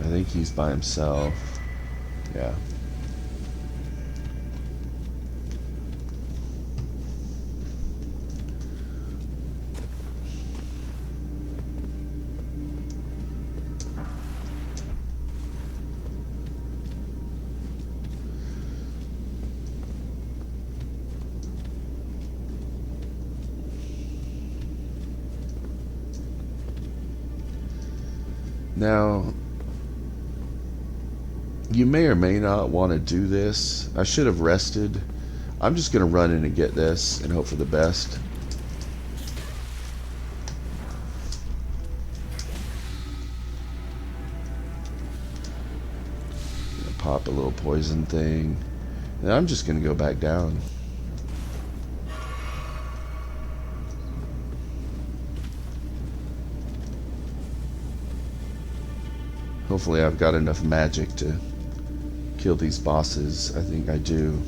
I think he's by himself. Yeah. Now, you may or may not want to do this. I should have rested. I'm just going to run in and get this and hope for the best. Pop a little poison thing. And I'm just going to go back down. Hopefully I've got enough magic to kill these bosses. I think I do.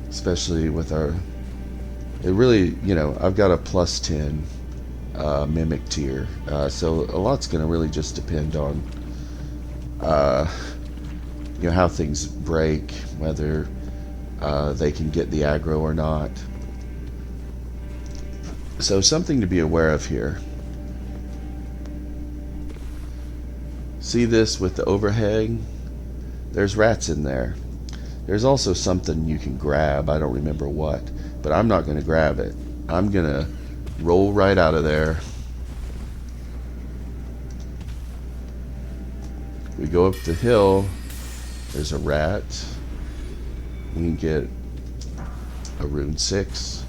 Especially with our... It really, you know, I've got a plus 10 mimic tier. So a lot's going to really just depend on, you know, how things break, whether they can get the aggro or not. So something to be aware of here. See this with the overhang? There's rats in there. There's also something you can grab. I don't remember what, but I'm not going to grab it. I'm going to roll right out of there. We go up the hill. There's a rat. We can get a rune 6.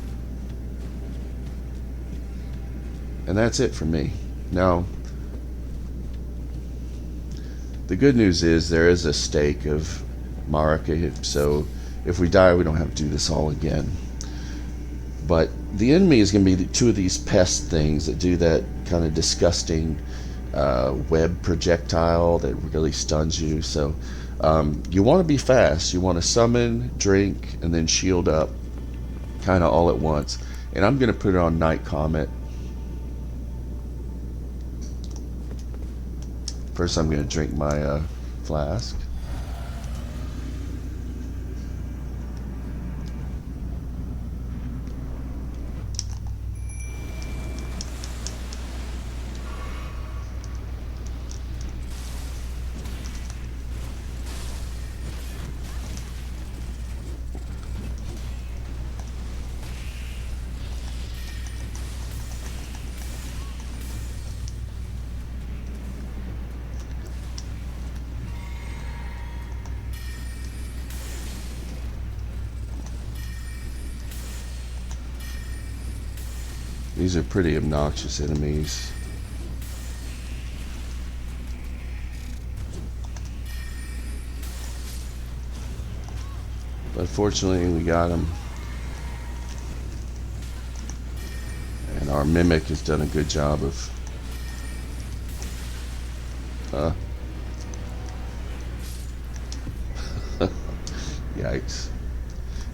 And that's it for me. Now, the good news is there is a stake of Marika, so if we die, we don't have to do this all again. But the enemy is going to be two of these pest things that do that kind of disgusting web projectile that really stuns you. So you want to be fast. You want to summon, drink, and then shield up kind of all at once. And I'm going to put it on Night Comet. First, I'm going to drink my flask. These are pretty obnoxious enemies. But fortunately, we got them. And our mimic has done a good job of... Yikes.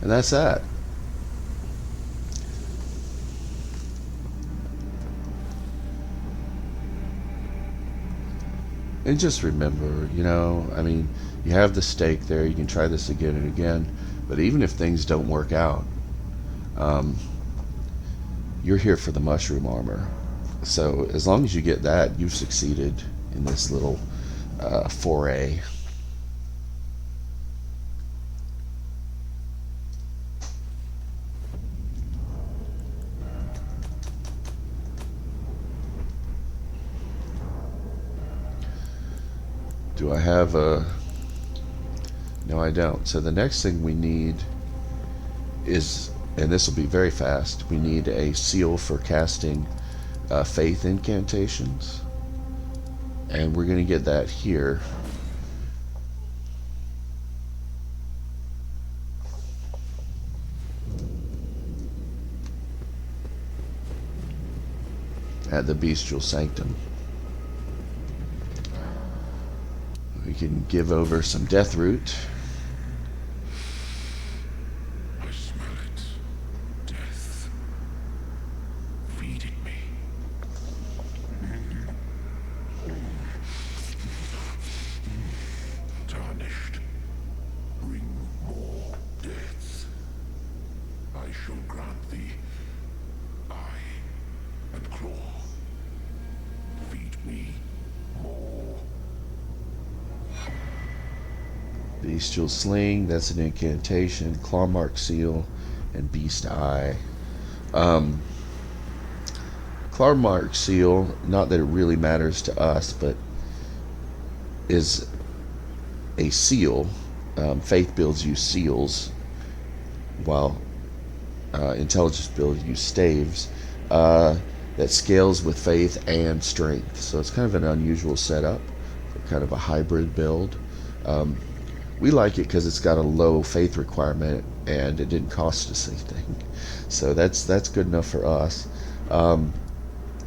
And that's that. And just remember, you know, I mean, you have the stake there, you can try this again and again, but even if things don't work out, you're here for the mushroom armor. So as long as you get that, you've succeeded in this little foray. Do I have a... No, I don't. So the next thing we need is, and this will be very fast, we need a seal for casting faith incantations. And we're going to get that here. At the Bestial Sanctum. We can give over some death root. I smell it. Death. Feeding me. Tarnished. Bring more deaths. I shall grant thee eye and claw. Feed me more. Bestial Sling, that's an incantation. Clawmark Seal and Beast Eye. Clawmark Seal, not that it really matters to us, but is a seal. Faith builds use seals, while intelligence builds use staves. That scales with faith and strength. So it's kind of an unusual setup for kind of a hybrid build. We like it because it's got a low faith requirement and it didn't cost us anything. So that's good enough for us. And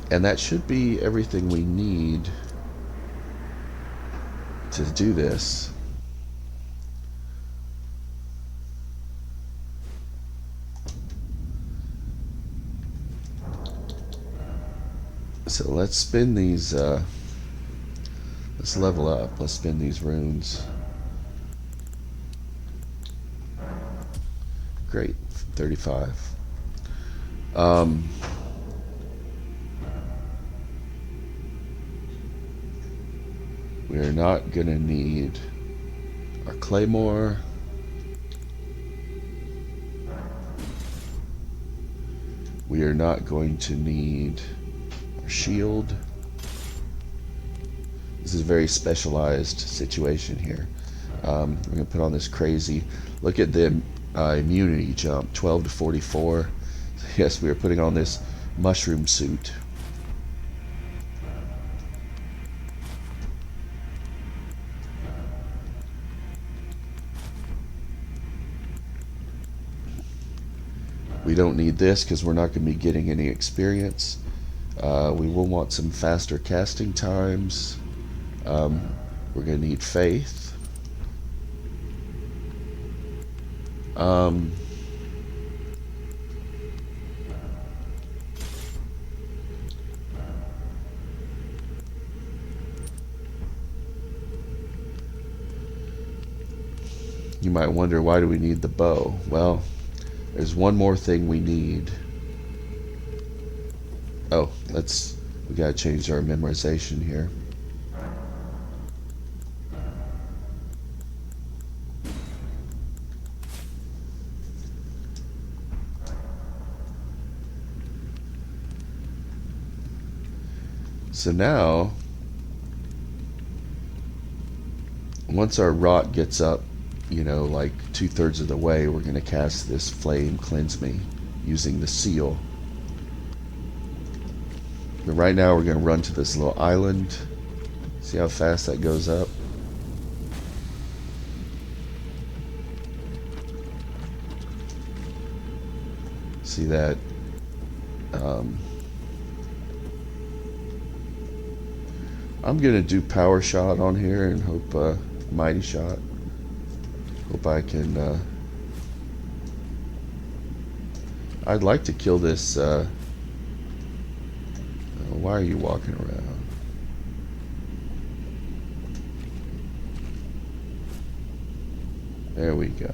that should be everything we need to do this. So let's spin these, let's level up. Let's spin these runes. Great, 35. We are not gonna need our claymore. We are not going to need our shield. This is a very specialized situation here. We're gonna put on this crazy, look at the immunity jump, 12 to 44. Yes, we are putting on this mushroom suit. We don't need this because we're not going to be getting any experience. We will want some faster casting times. We're going to need faith. You might wonder, why do we need the bow? Well, there's one more thing we need. Oh, we gotta change our memorization here. So now, once our rot gets up, you know, like 2/3 of the way, we're going to cast this flame cleanse me using the seal. But right now we're going to run to this little island. See how fast that goes up? See that? I'm going to do power shot on here and hope mighty shot. Hope I can, I'd like to kill this, why are you walking around? There we go.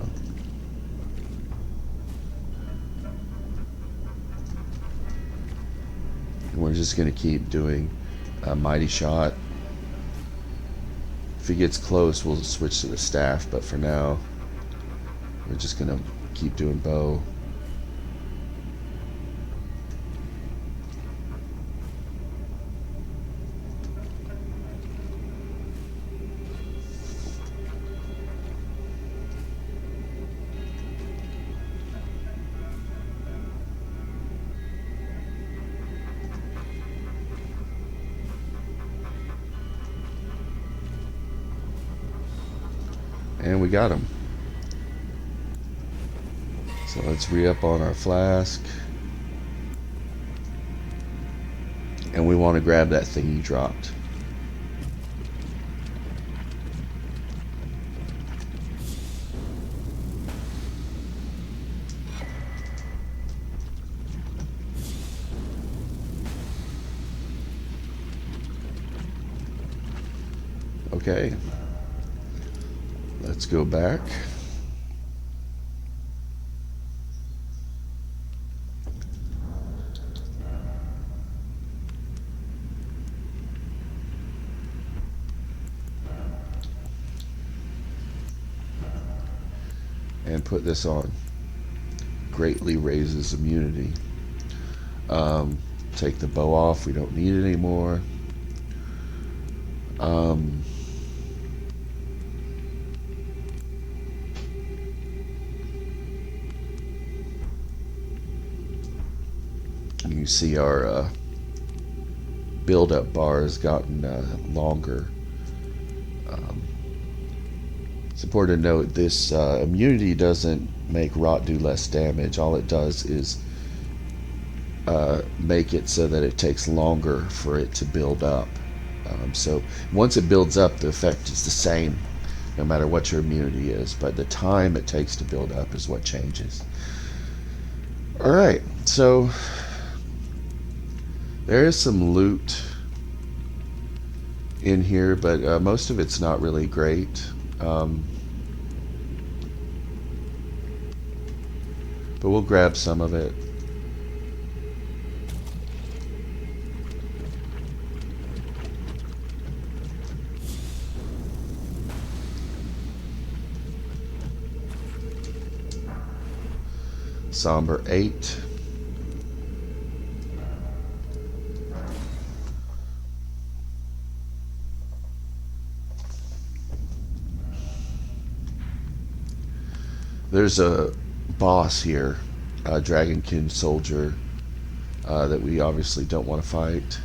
And we're just going to keep doing a mighty shot. If he gets close, we'll switch to the staff, but for now, we're just gonna keep doing bow. And we got him. So let's re-up on our flask. And we want to grab that thing you dropped. Okay. Let's go back. And put this on. Greatly raises immunity. Take the bow off. We don't need it anymore. You see our build-up bar has gotten longer. It's important to note this immunity doesn't make rot do less damage. All it does is make it so that it takes longer for it to build up So once it builds up, the effect is the same no matter what your immunity is, but the time it takes to build up is what changes. Alright, so there is some loot in here, but most of it's not really great. But we'll grab some of it. Somber 8. There's a boss here, a Dragonkin soldier, that we obviously don't want to fight.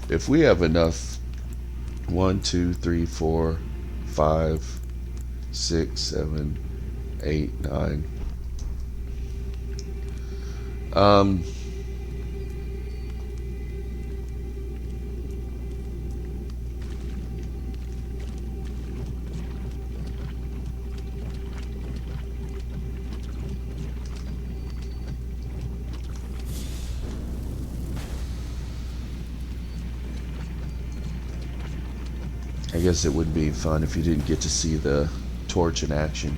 If we have enough, 1, 2, 3, 4, 5, 6, 7, 8, 9. I guess it would be fun if you didn't get to see the torch in action.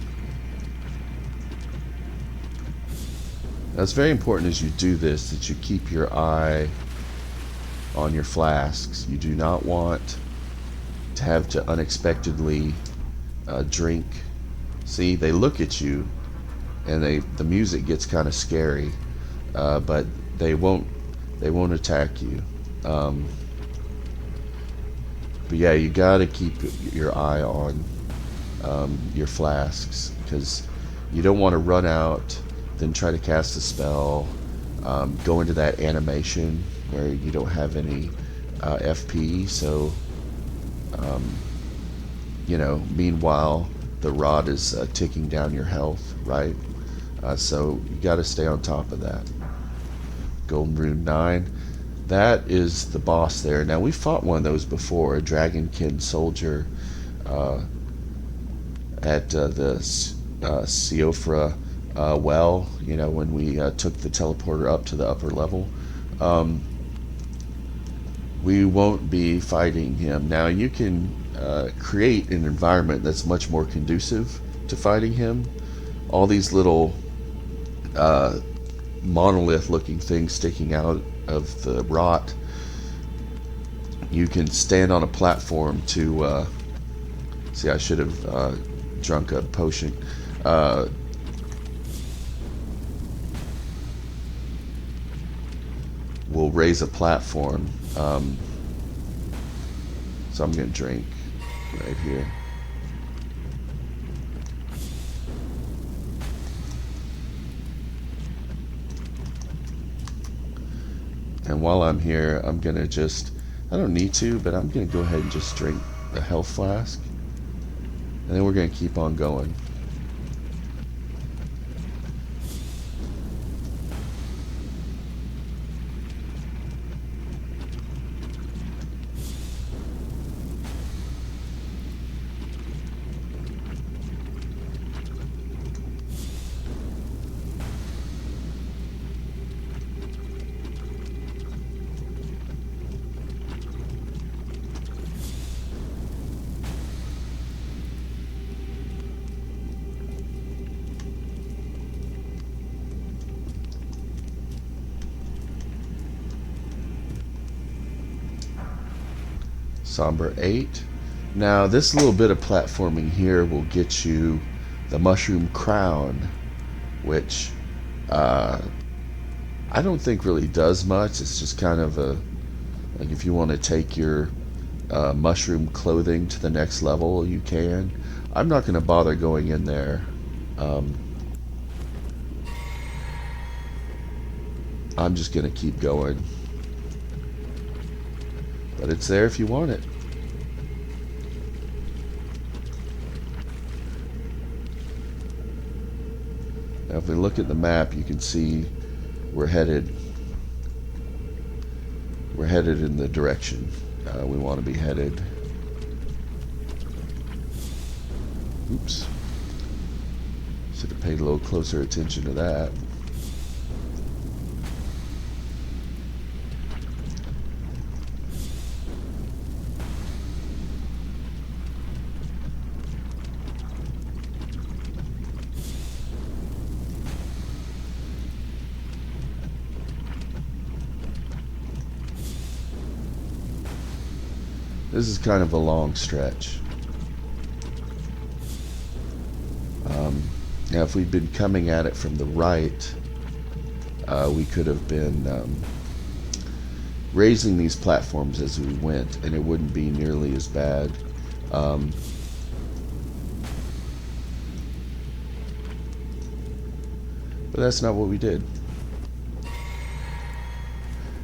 Now, it's very important as you do this that you keep your eye on your flasks. You do not want to have to unexpectedly drink. See, they look at you and the music gets kind of scary, but they won't attack you. But yeah, you gotta keep your eye on your flasks, because you don't want to run out, then try to cast a spell, go into that animation where you don't have any FP, so you know, meanwhile the rod is ticking down your health, right? So you got to stay on top of that. Golden Rune 9. That is the boss there. Now, we fought one of those before, a Dragonkin soldier at the Seethewater well, you know, when we took the teleporter up to the upper level. We won't be fighting him. Now, you can create an environment that's much more conducive to fighting him. All these little monolith-looking things sticking out of the rot. You can stand on a platform to see, I should have drunk a potion. We'll raise a platform, so I'm gonna drink right here. And while I'm here, I'm gonna just, I don't need to, but I'm gonna go ahead and just drink the health flask. And then we're gonna keep on going. Somber 8. Now, this little bit of platforming here will get you the mushroom crown, which I don't think really does much. It's just kind of a, like, if you want to take your mushroom clothing to the next level, you can. I'm not going to bother going in there. I'm just going to keep going. But it's there if you want it. Now, if we look at the map, you can see we're headed we're headed in the direction we want to be headed. Oops. Should have paid a little closer attention to that. This is kind of a long stretch. Now, if we'd been coming at it from the right, we could have been raising these platforms as we went, and it wouldn't be nearly as bad. But that's not what we did.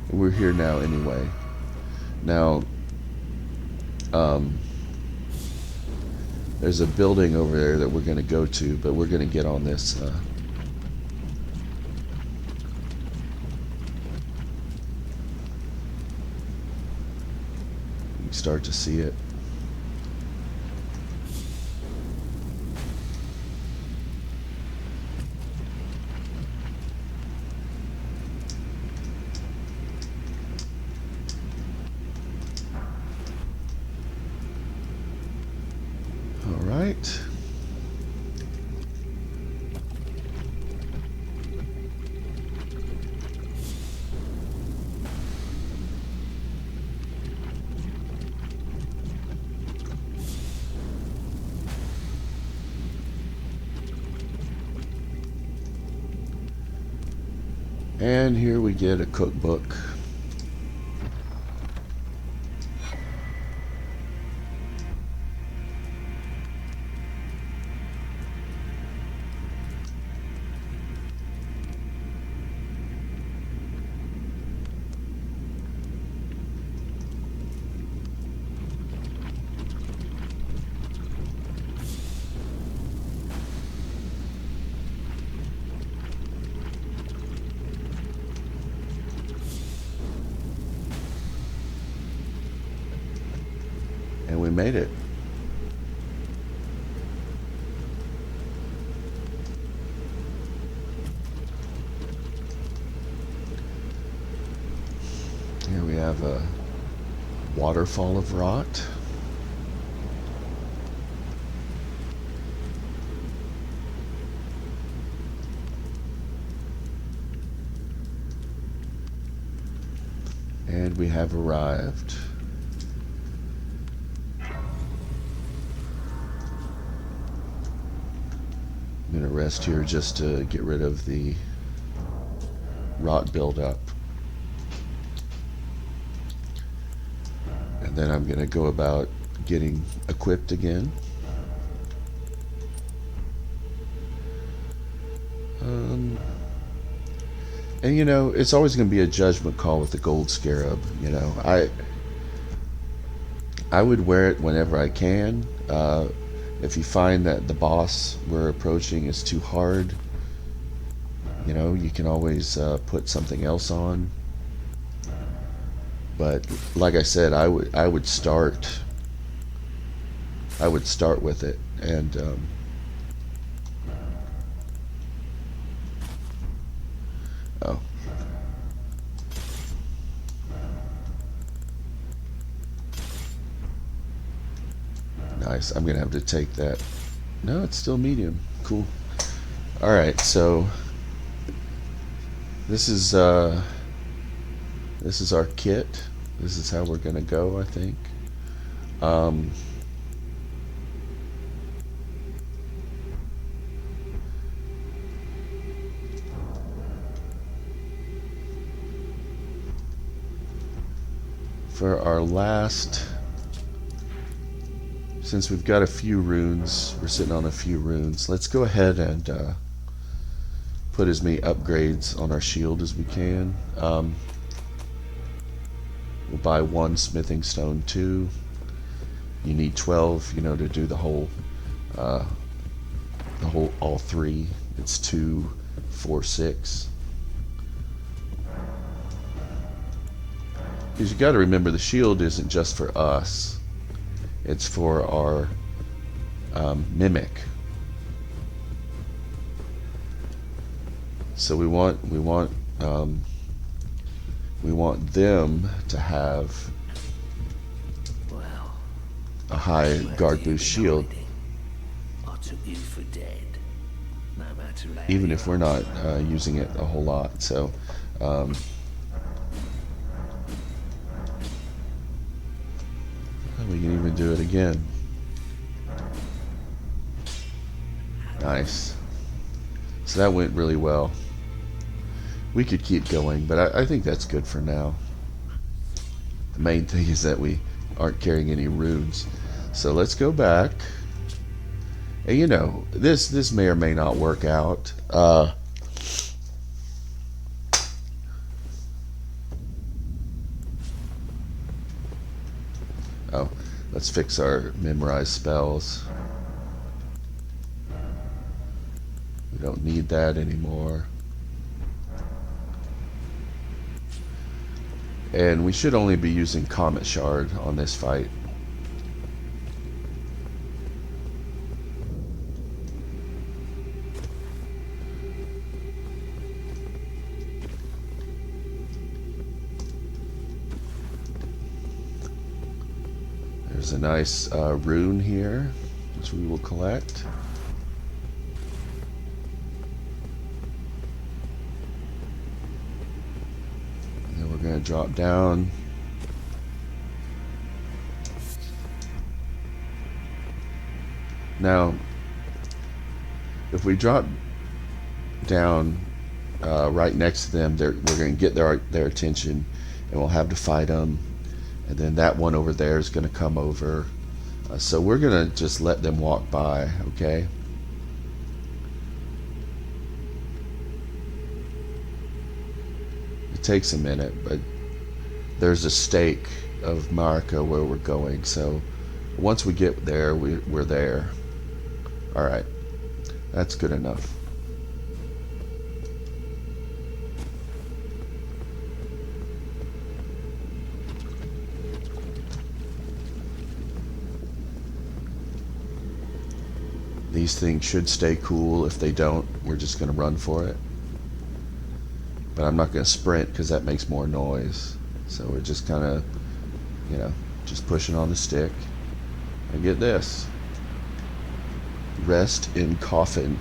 And we're here now anyway. Now, there's a building over there that we're going to go to, but we're going to get on this. You can start to see it. Right. And here we get a cookbook. And we made it. Here we have a waterfall of rot. And we have arrived. I'm going to rest here just to get rid of the rot buildup. And then I'm going to go about getting equipped again. And you know, it's always going to be a judgment call with the gold scarab. You know, I would wear it whenever I can. If you find that the boss we're approaching is too hard, you know, you can always put something else on. But like I said, I would start with it, and oh. Nice. I'm gonna have to take that. No, it's still medium. Cool. Alright, so this is our kit. This is how we're gonna go, I think. For our last, since we've got a few runes, we're sitting on a few runes, let's go ahead and put as many upgrades on our shield as we can. We'll buy 1 smithing stone, 2. You need 12, you know, to do the whole all 3. It's 2, 4, 6. Because you got to remember, the shield isn't just for us; it's for our mimic. So we want them to have Well, a high guard boost shield, I took you for dead. No matter how even you if we're not using it a whole lot. So we can even do it again. Nice. So that went really well. We could keep going, but I think that's good for now. The main thing is that we aren't carrying any runes. So let's go back. And you know, this may or may not work out. Oh, let's fix our memorized spells. We don't need that anymore. And we should only be using Comet Shard on this fight. There's a nice rune here, which we will collect. And then we're going to drop down. Now, if we drop down right next to them, we're going to get their attention, and we'll have to fight them. And then that one over there is going to come over. So we're going to just let them walk by, okay? It takes a minute, but there's a stake of Marika where we're going. So once we get there, we're there. All right, that's good enough. These things should stay cool. If they don't, we're just going to run for it. But I'm not going to sprint because that makes more noise. So we're just kind of, you know, just pushing on the stick. And get this. Rest in coffin.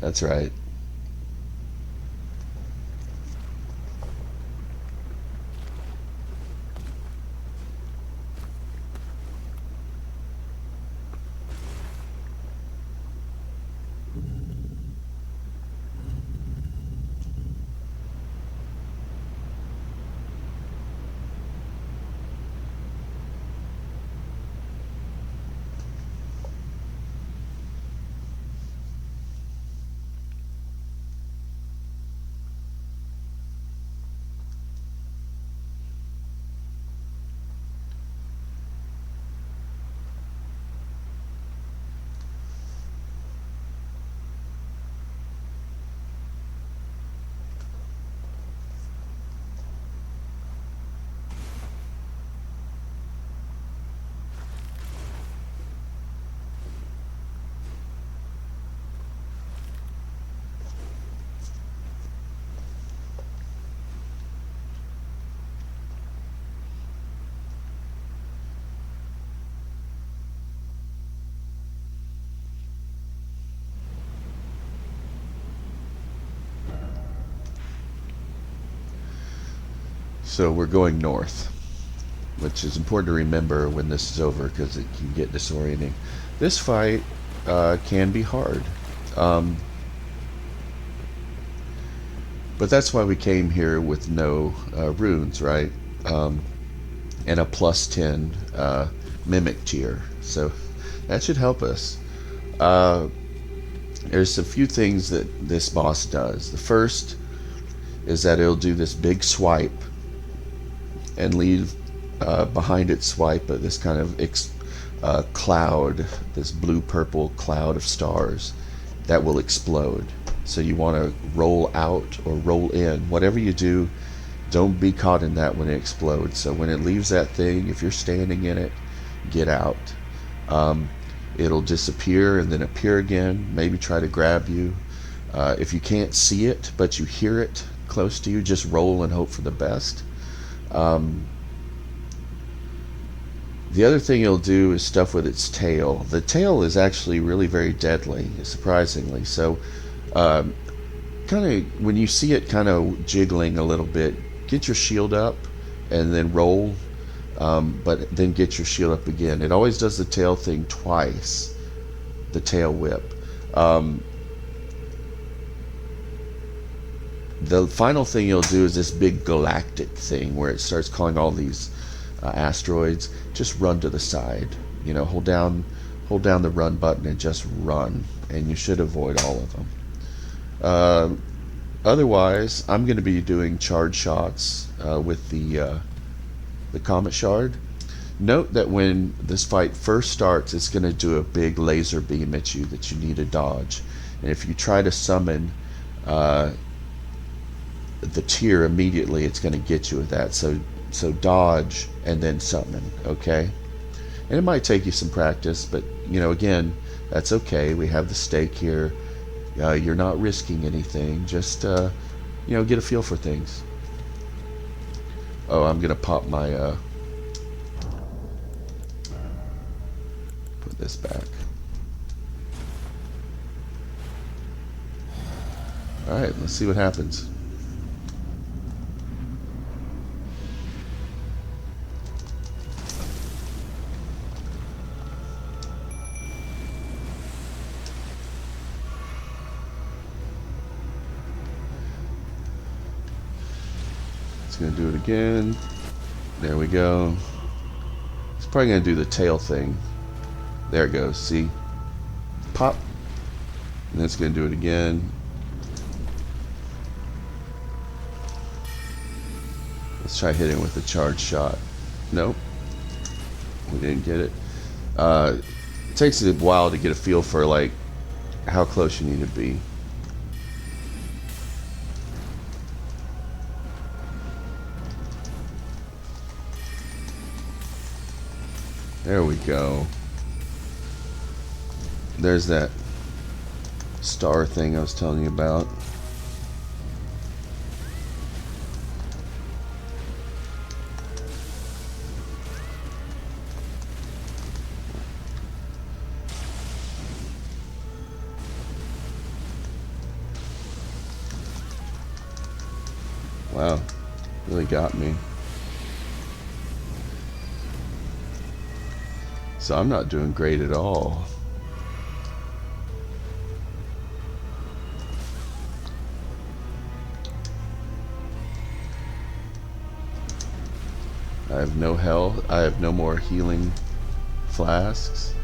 That's right. So we're going north, which is important to remember when this is over because it can get disorienting. This fight can be hard. But that's why we came here with no runes, right? And a plus 10 mimic tier. So that should help us. There's a few things that this boss does. The first is that it'll do this big swipe and leave behind its swipe this kind of cloud, this blue-purple cloud of stars that will explode. So you want to roll out or roll in. Whatever you do, Don't be caught in that when it explodes. So when it leaves that thing, if you're standing in it, get out. It'll disappear and then appear again. Maybe try to grab you. If you can't see it, but you hear it close to you, just roll and hope for the best. The other thing it'll do is stuff with its tail. The tail is actually really very deadly, surprisingly. So, kind of when you see it kind of jiggling a little bit, get your shield up and then roll, but then get your shield up again. It always does the tail thing twice, the tail whip. The final thing you'll do is this big galactic thing where it starts calling all these asteroids. Just run to the side. You know, hold down the run button and just run, and you should avoid all of them. Otherwise, I'm going to be doing charge shots with the comet shard. Note that when this fight first starts, it's going to do a big laser beam at you that you need to dodge, and if you try to summon the tier immediately, it's going to get you with that. So dodge and then summon, okay? And it might take you some practice, but you know, again, that's okay. We have the stake here. You're not risking anything. Just you know, get a feel for things. Oh, I'm gonna pop my put this back. All right, let's see what happens. Gonna do it again. There we go. It's probably gonna do the tail thing. There it goes. See? Pop. And then it's gonna do it again. Let's try hitting with a charge shot. Nope. We didn't get it. It takes a while to get a feel for like how close you need to be. There we go. There's that star thing I was telling you about. Wow, really got me. So I'm not doing great at all. I have no health. I have no more healing flasks.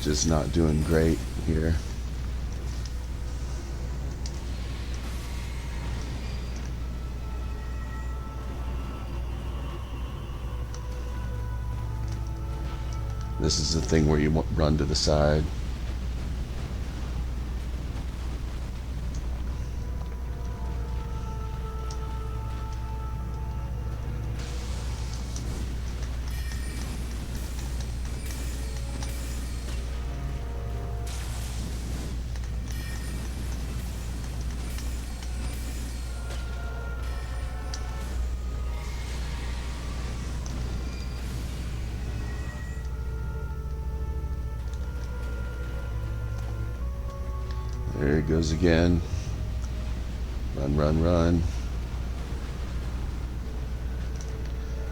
Just not doing great here. This is the thing where you run to the side. There he goes again. Run, run, run.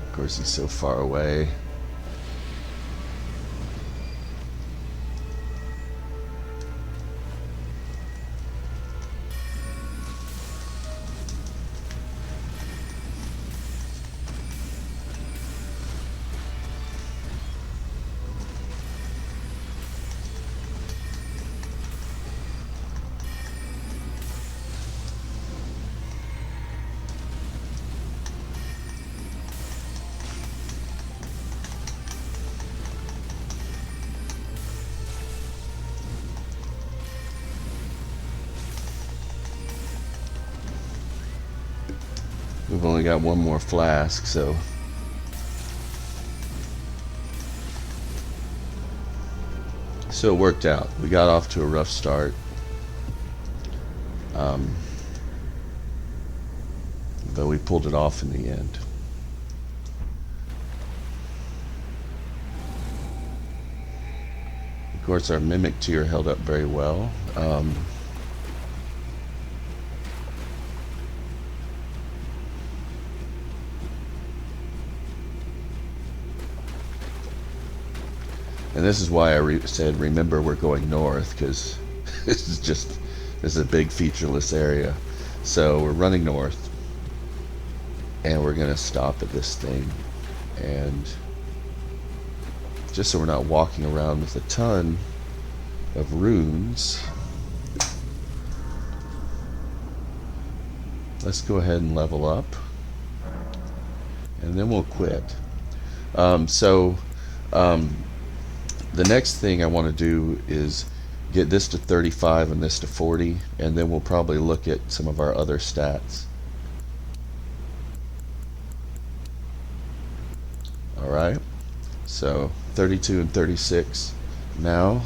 Of course, he's so far away. We've only got one more flask, so it worked out. We got off to a rough start, but we pulled it off in the end. Of course, our mimic tier held up very well. And this is why I said, remember, we're going north, because this is a big featureless area. So we're running north, and we're going to stop at this thing. And just so we're not walking around with a ton of runes, let's go ahead and level up, and then we'll quit. The next thing I want to do is get this to 35 and this to 40, and then we'll probably look at some of our other stats. Alright, so 32 and 36 now.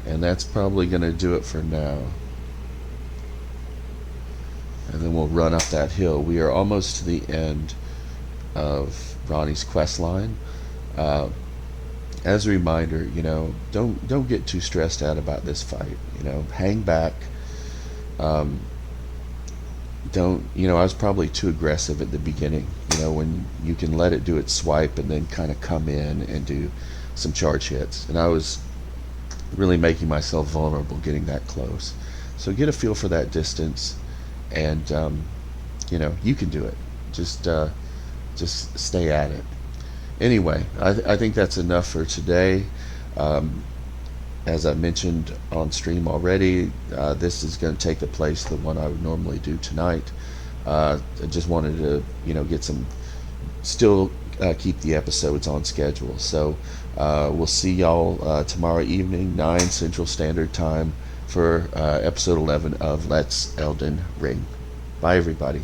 And that's probably going to do it for now. And then we'll run up that hill. We are almost to the end of Ranni's quest line. As a reminder, don't get too stressed out about this fight. Hang back. I was probably too aggressive at the beginning. When you can let it do its swipe and then kind of come in and do some charge hits, and I was really making myself vulnerable getting that close. So get a feel for that distance, and you can do it. Just stay at it. Anyway, I think that's enough for today. As I mentioned on stream already, this is going to take the place of the one I would normally do tonight. I just wanted to, get some, still keep the episodes on schedule. So we'll see y'all tomorrow evening, 9 Central Standard Time, for episode 11 of Let's Elden Ring. Bye, everybody.